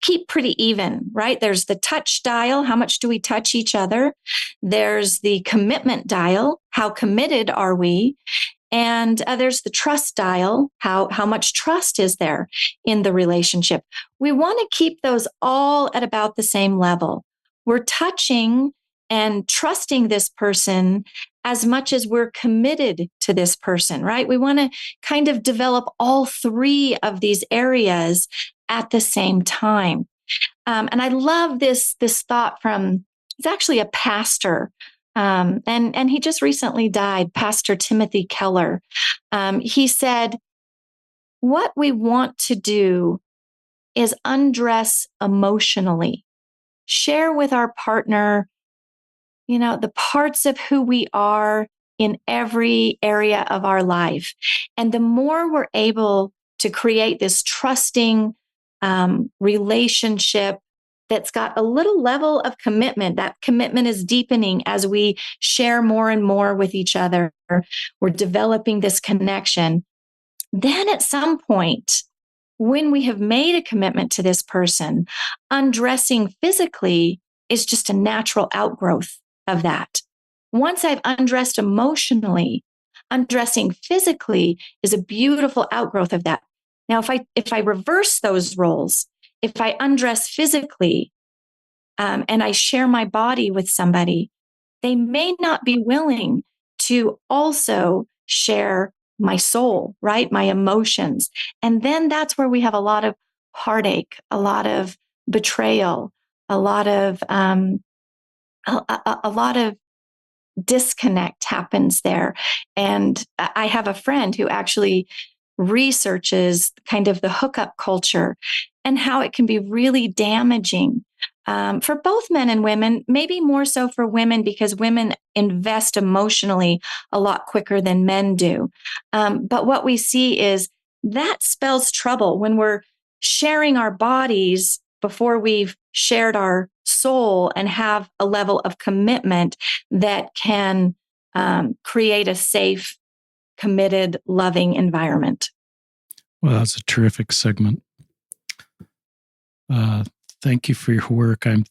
keep pretty even, right? There's the touch dial. How much do we touch each other? There's the commitment dial. How committed are we? And there's the trust dial. How much trust is there in the relationship? We want to keep those all at about the same level. We're touching and trusting this person as much as we're committed to this person, right? We want to kind of develop all three of these areas at the same time. And I love this thought from, it's actually a pastor, and he just recently died, Pastor Timothy Keller. He said, what we want to do is undress emotionally, share with our partner the parts of who we are in every area of our life. And the more we're able to create this trusting relationship that's got a little level of commitment, that commitment is deepening as we share more and more with each other. We're developing this connection. Then at some point, when we have made a commitment to this person, undressing physically is just a natural outgrowth of that. Once I've undressed emotionally, undressing physically is a beautiful outgrowth of that. Now, if I reverse those roles, if I undress physically and I share my body with somebody, they may not be willing to also share my soul, right? My emotions. And then that's where we have a lot of heartache, a lot of betrayal, a lot of a lot of disconnect happens there. And I have a friend who actually researches kind of the hookup culture and how it can be really damaging for both men and women, maybe more so for women because women invest emotionally a lot quicker than men do. But what we see is that spells trouble when we're sharing our bodies before we've shared our soul and have a level of commitment that can create a safe, committed, loving environment. Well, that's a terrific segment. Thank you for your work. I'm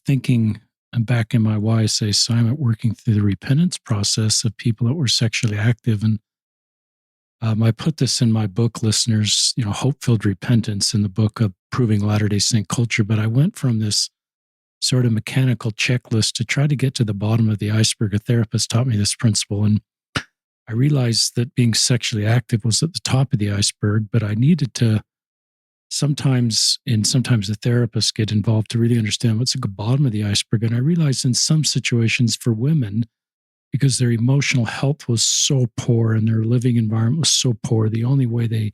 back in my YSA assignment working through the repentance process of people that were sexually active. And I put this in my book, listeners, hope-filled repentance in the book of Proving Latter-day Saint Culture. But I went from this sort of mechanical checklist to try to get to the bottom of the iceberg. A therapist taught me this principle. And I realized that being sexually active was at the top of the iceberg, but I needed to sometimes the therapists get involved to really understand what's at the bottom of the iceberg. And I realized in some situations for women, because their emotional health was so poor and their living environment was so poor, the only way they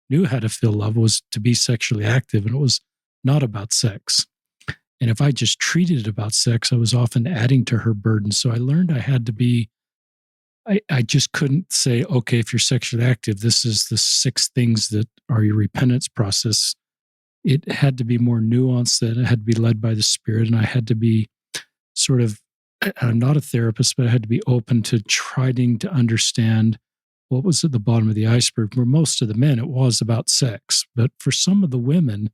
knew how to feel love was to be sexually active. And it was not about sex. And if I just treated it about sex, I was often adding to her burden. So I learned I had to be, I just couldn't say, okay, if you're sexually active, this is the 6 things that are your repentance process. It had to be more nuanced, that it had to be led by the Spirit. And I had to be sort of, I'm not a therapist, but I had to be open to trying to understand what was at the bottom of the iceberg. For most of the men, it was about sex. But for some of the women,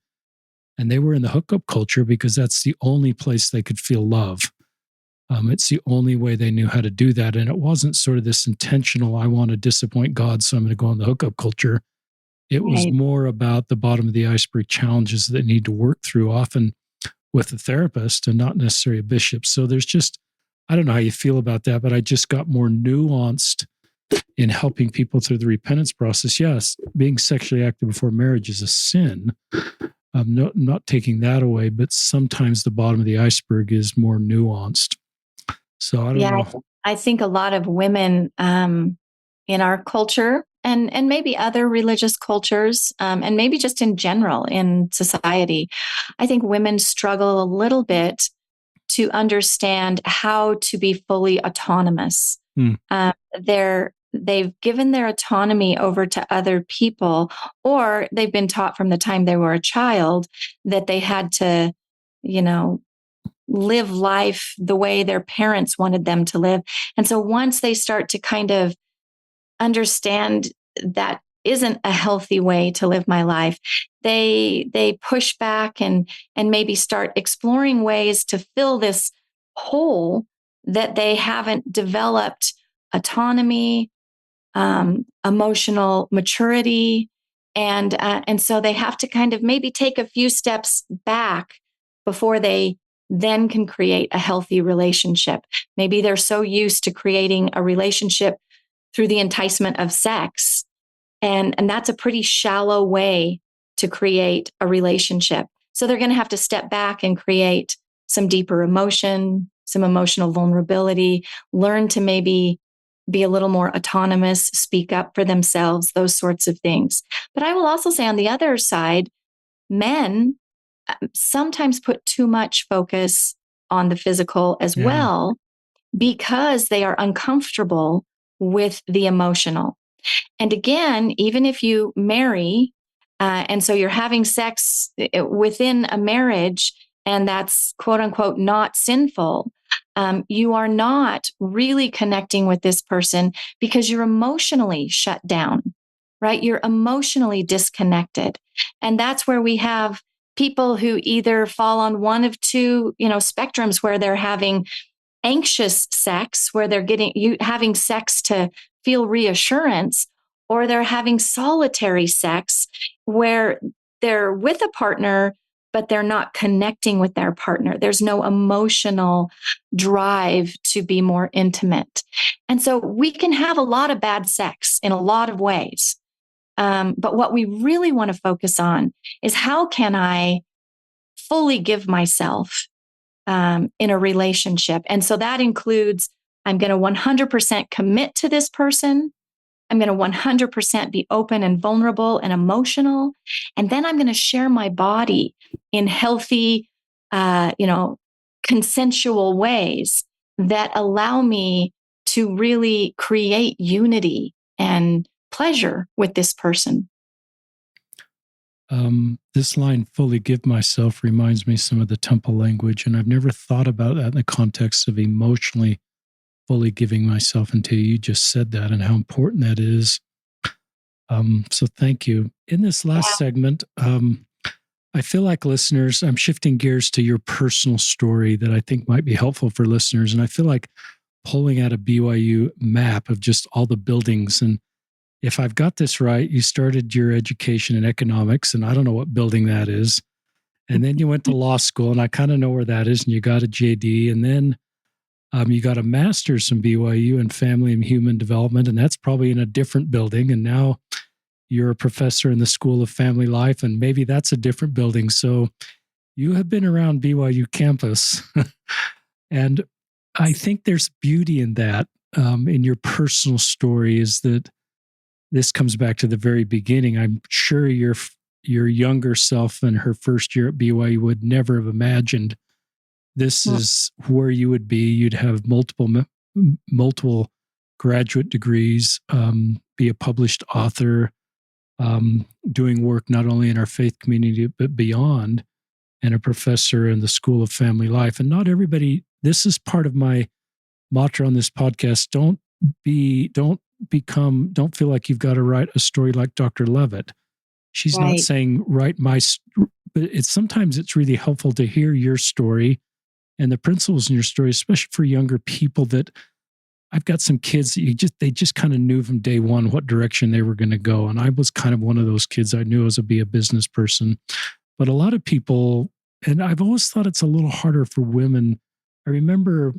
and they were in the hookup culture because that's the only place they could feel love. It's the only way they knew how to do that. And it wasn't sort of this intentional, I want to disappoint God, so I'm going to go on the hookup culture. It was more about the bottom of the iceberg challenges that need to work through, often with a therapist and not necessarily a bishop. So there's just, I don't know how you feel about that, but I just got more nuanced in helping people through the repentance process. Yes, being sexually active before marriage is a sin. Not taking that away, but sometimes the bottom of the iceberg is more nuanced. So I don't know. I think a lot of women in our culture and maybe other religious cultures and maybe just in general in society, I think women struggle a little bit to understand how to be fully autonomous. They've given their autonomy over to other people, or they've been taught from the time they were a child that they had to, live life the way their parents wanted them to live. And so once they start to kind of understand that isn't a healthy way to live my life, they push back and maybe start exploring ways to fill this hole that they haven't developed autonomy, emotional maturity, and so they have to kind of maybe take a few steps back before they then can create a healthy relationship. Maybe they're so used to creating a relationship through the enticement of sex, and that's a pretty shallow way to create a relationship. So they're going to have to step back and create some deeper emotion, some emotional vulnerability, learn to maybe be a little more autonomous, speak up for themselves, those sorts of things. But I will also say on the other side, men sometimes put too much focus on the physical as well, because they are uncomfortable with the emotional. And again, even if you marry, and so you're having sex within a marriage, and that's quote unquote not sinful, you are not really connecting with this person because you're emotionally shut down, right? You're emotionally disconnected. And that's where we have people who either fall on one of two, spectrums where they're having anxious sex, where they're having sex to feel reassurance, or they're having solitary sex where they're with a partner, but they're not connecting with their partner. There's no emotional drive to be more intimate. And so we can have a lot of bad sex in a lot of ways. But what we really want to focus on is how can I fully give myself in a relationship? And so that includes I'm going to 100% commit to this person. I'm going to 100% be open and vulnerable and emotional. And then I'm going to share my body in healthy, consensual ways that allow me to really create unity and pleasure with this person. This line, fully give myself, reminds me some of the temple language. And I've never thought about that in the context of emotionally fully giving myself until you just said that and how important that is. So thank you. In this last segment, I feel like listeners, I'm shifting gears to your personal story that I think might be helpful for listeners. And I feel like pulling out a BYU map of just all the buildings. And if I've got this right, you started your education in economics, and I don't know what building that is. And then you went to law school, and I kind of know where that is, and you got a JD. And then you got a master's from BYU in family and human development, and that's probably in a different building. And now you're a professor in the School of Family Life, and maybe that's a different building. So you have been around BYU campus. And I think there's beauty in that, in your personal story, is that this comes back to the very beginning. I'm sure your younger self in her first year at BYU would never have imagined this is where you would be. You'd have multiple graduate degrees, be a published author, doing work not only in our faith community but beyond, and a professor in the School of Family Life. And not everybody. This is part of my mantra on this podcast. Don't feel like you've got to write a story like Dr. Leavitt. She's not saying write but sometimes it's really helpful to hear your story and the principles in your story, especially for younger people. That I've got some kids that they just kind of knew from day one what direction they were going to go. And I was kind of one of those kids. I knew I was to be a business person, but a lot of people, and I've always thought it's a little harder for women. I remember,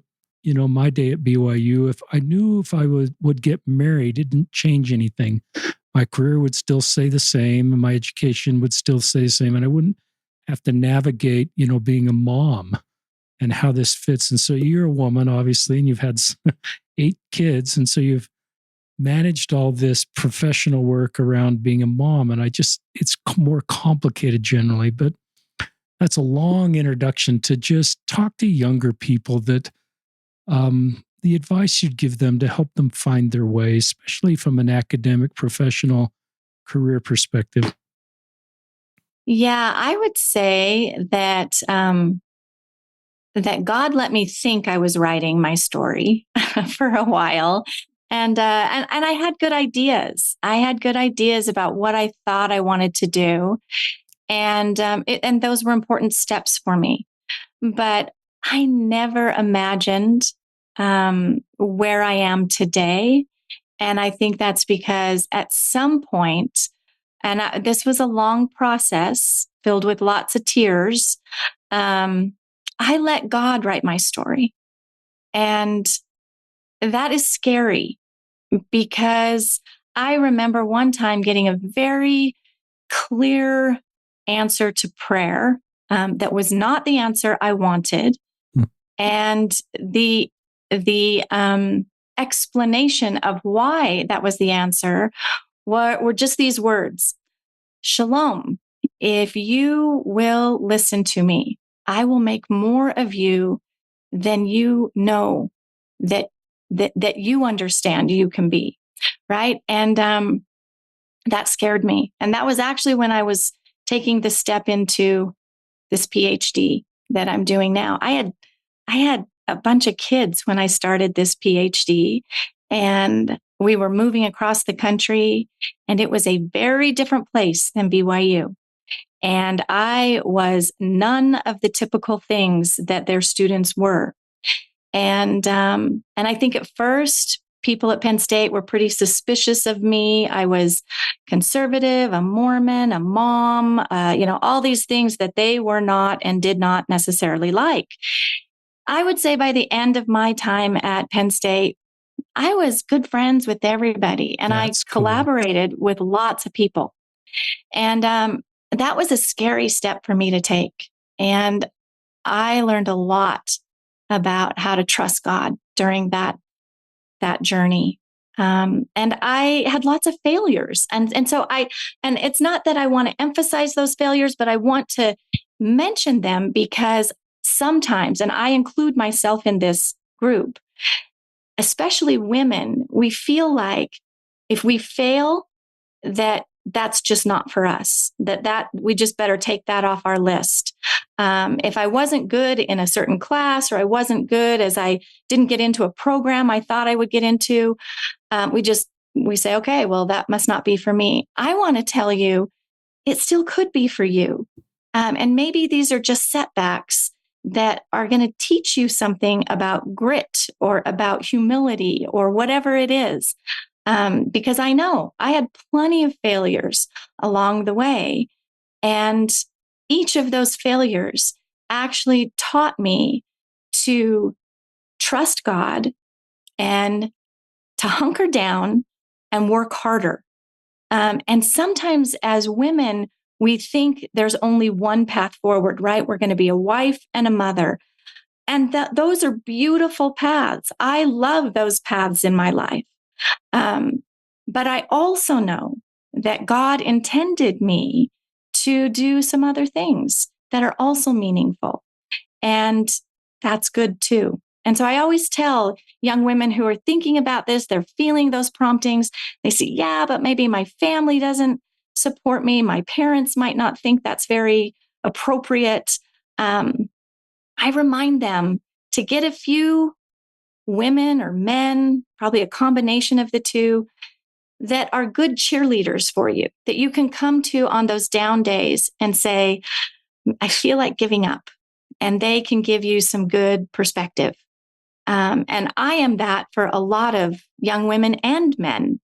my day at BYU, if I knew if I would get married, it didn't change anything. My career would still stay the same, and my education would still stay the same, and I wouldn't have to navigate, being a mom and how this fits. And so you're a woman, obviously, and you've had 8 kids, and so you've managed all this professional work around being a mom. And it's more complicated generally, but that's a long introduction to just talk to younger people that the advice you'd give them to help them find their way, especially from an academic, professional career perspective. Yeah, I would say that that God let me think I was writing my story for a while, and I had good ideas. I had good ideas about what I thought I wanted to do, and and those were important steps for me. But I never imagined where I am today. And I think that's because at some point, and this was a long process filled with lots of tears, I let God write my story. And that is scary because I remember one time getting a very clear answer to prayer that was not the answer I wanted. And the explanation of why that was the answer were just these words: Shalom, if you will listen to me, I will make more of you than you know that you understand you can be, right? And that scared me. And that was actually when I was taking the step into this PhD that I'm doing now. I had a bunch of kids when I started this PhD, and we were moving across the country, and it was a very different place than BYU. And I was none of the typical things that their students were. And I think at first, people at Penn State were pretty suspicious of me. I was conservative, a Mormon, a mom, all these things that they were not and did not necessarily like. I would say by the end of my time at Penn State, I was good friends with everybody, and I That's cool. collaborated with lots of people. And that was a scary step for me to take. And I learned a lot about how to trust God during that journey. And I had lots of failures. And it's not that I want to emphasize those failures, but I want to mention them because sometimes, and I include myself in this group, especially women, we feel like if we fail, that's just not for us, that we just better take that off our list. If I wasn't good in a certain class, or I wasn't good as I didn't get into a program I thought I would get into, we say, okay, well, that must not be for me. I want to tell you, it still could be for you. And maybe these are just setbacks that are going to teach you something about grit or about humility or whatever it is. Because I know I had plenty of failures along the way. And each of those failures actually taught me to trust God and to hunker down and work harder. And sometimes as women, we think there's only one path forward, right? We're going to be a wife and a mother. And those are beautiful paths. I love those paths in my life. But I also know that God intended me to do some other things that are also meaningful. And that's good too. And so I always tell young women who are thinking about this, they're feeling those promptings. They say, yeah, but maybe my family doesn't support me. My parents might not think that's very appropriate. I remind them to get a few women or men, probably a combination of the two, that are good cheerleaders for you, that you can come to on those down days and say, I feel like giving up. And they can give you some good perspective. And I am that for a lot of young women and men.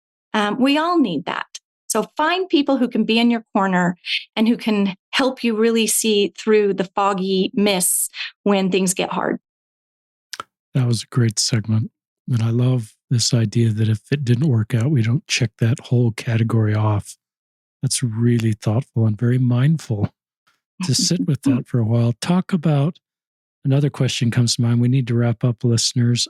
We all need that. So find people who can be in your corner and who can help you really see through the foggy mists when things get hard. That was a great segment. And I love this idea that if it didn't work out, we don't check that whole category off. That's really thoughtful and very mindful to sit with that for a while. Talk about another question comes to mind. We need to wrap up, listeners.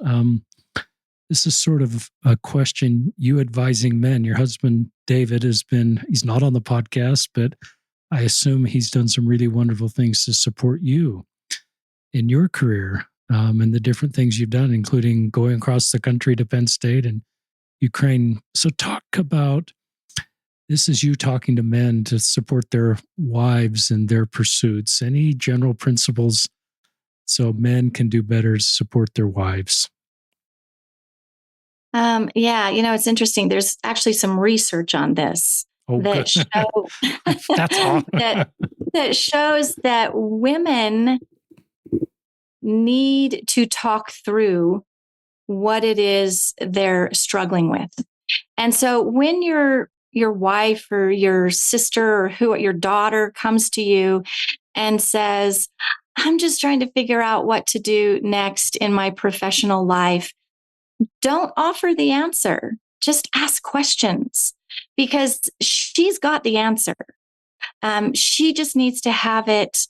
This is sort of a question you advising men. Your husband, David, he's not on the podcast, but I assume he's done some really wonderful things to support you in your career. And the different things you've done, including going across the country to Penn State and Ukraine. So talk about, this is you talking to men to support their wives and their pursuits. Any general principles so men can do better to support their wives? Yeah, it's interesting. There's actually some research on this that That's awesome. that shows that women need to talk through what it is they're struggling with. And so when your wife or your sister or your daughter comes to you and says, I'm just trying to figure out what to do next in my professional life, don't offer the answer. Just ask questions, because she's got the answer. She just needs to have it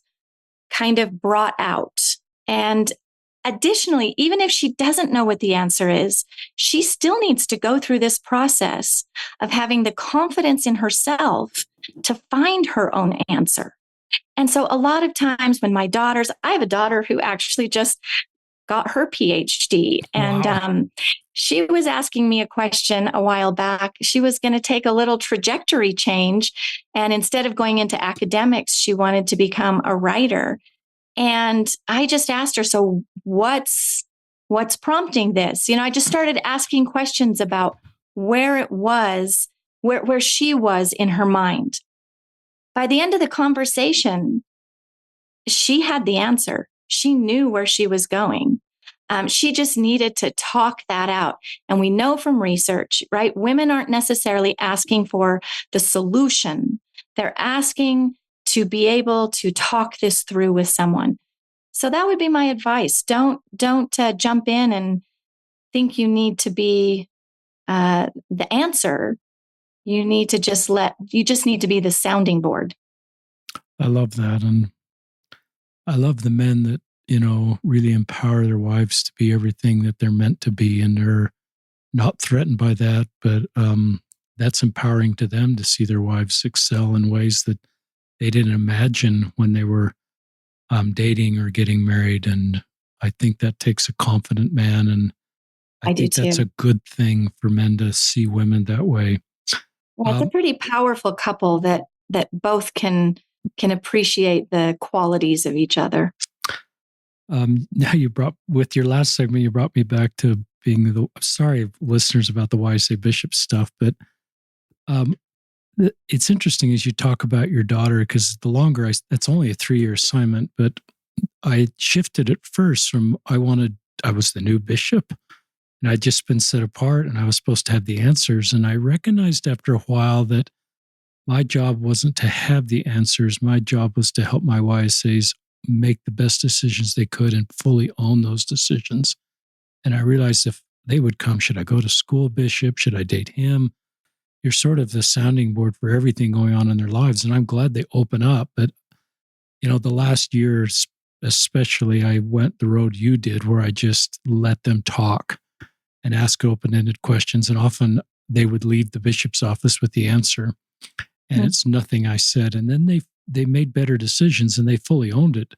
kind of brought out. And additionally, even if she doesn't know what the answer is, she still needs to go through this process of having the confidence in herself to find her own answer. And so a lot of times when I have a daughter who actually just got her PhD. And Wow. she was asking me a question a while back. She was going to take a little trajectory change. And instead of going into academics, she wanted to become a writer. And I just asked her, so what's prompting this? I just started asking questions about where it was, where she was in her mind. By the end of the conversation, she had the answer. She knew where she was going. She just needed to talk that out. And we know from research, right? Women aren't necessarily asking for the solution. They're asking to be able to talk this through with someone. So that would be my advice. Don't jump in and think you need to be the answer. You just need to be the sounding board. I love that. And I love the men that, really empower their wives to be everything that they're meant to be. And they're not threatened by that, but that's empowering to them to see their wives excel in ways that they didn't imagine when they were dating or getting married. And I think that takes a confident man. And I do think that's too. a good thing for men to see women that way. Well, it's a pretty powerful couple that both can appreciate the qualities of each other. Now with your last segment, you brought me back to being sorry, listeners, about the YSA Bishop stuff, but it's interesting as you talk about your daughter, because that's only a 3-year assignment, but I shifted it first from I was the new bishop and I'd just been set apart and I was supposed to have the answers. And I recognized after a while that my job wasn't to have the answers. My job was to help my YSAs make the best decisions they could and fully own those decisions. And I realized if they would come, should I go to school, bishop? Should I date him? You're sort of the sounding board for everything going on in their lives. And I'm glad they open up. But, the last year, especially, I went the road you did, where I just let them talk and ask open-ended questions. And often they would leave the bishop's office with the answer. And it's nothing I said. And then they made better decisions and they fully owned it.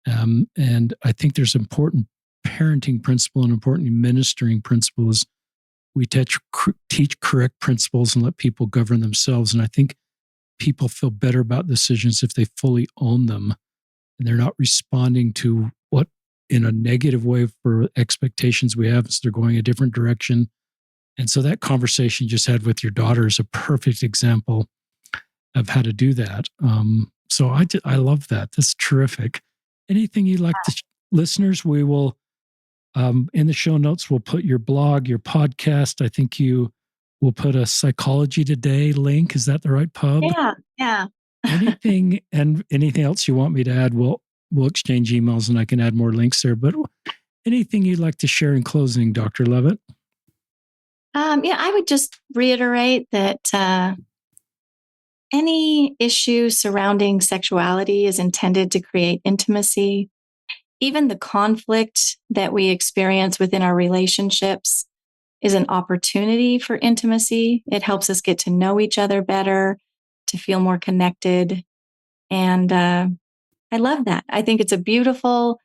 And I think there's important parenting principle and important ministering principles. We teach correct principles and let people govern themselves. And I think people feel better about decisions if they fully own them and they're not responding to what in a negative way for expectations we have, so they're going a different direction. And so that conversation you just had with your daughter is a perfect example of how to do that. So I love that. That's terrific. Anything you'd like to listeners, we will, in the show notes, we'll put your blog, your podcast. I think you will put a Psychology Today link. Is that the right pub? Yeah. Anything else you want me to add, we'll exchange emails and I can add more links there. But anything you'd like to share in closing, Dr. Leavitt? I would just reiterate that any issue surrounding sexuality is intended to create intimacy. Even the conflict that we experience within our relationships is an opportunity for intimacy. It helps us get to know each other better, to feel more connected. And I love that. I think it's a beautiful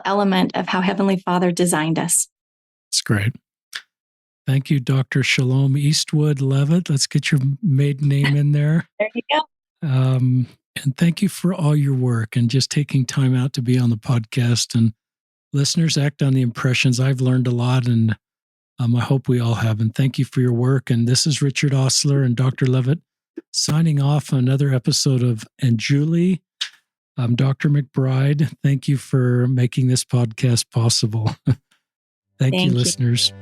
element of how Heavenly Father designed us. It's great. Thank you, Dr. Chelom Eastwood Leavitt. Let's get your maiden name in there. There you go. And thank you for all your work and just taking time out to be on the podcast. And listeners, act on the impressions. I've learned a lot, and I hope we all have. And thank you for your work. And this is Richard Osler and Dr. Leavitt signing off on another episode of And Julie. Dr. McBride, thank you for making this podcast possible. Thank you, listeners.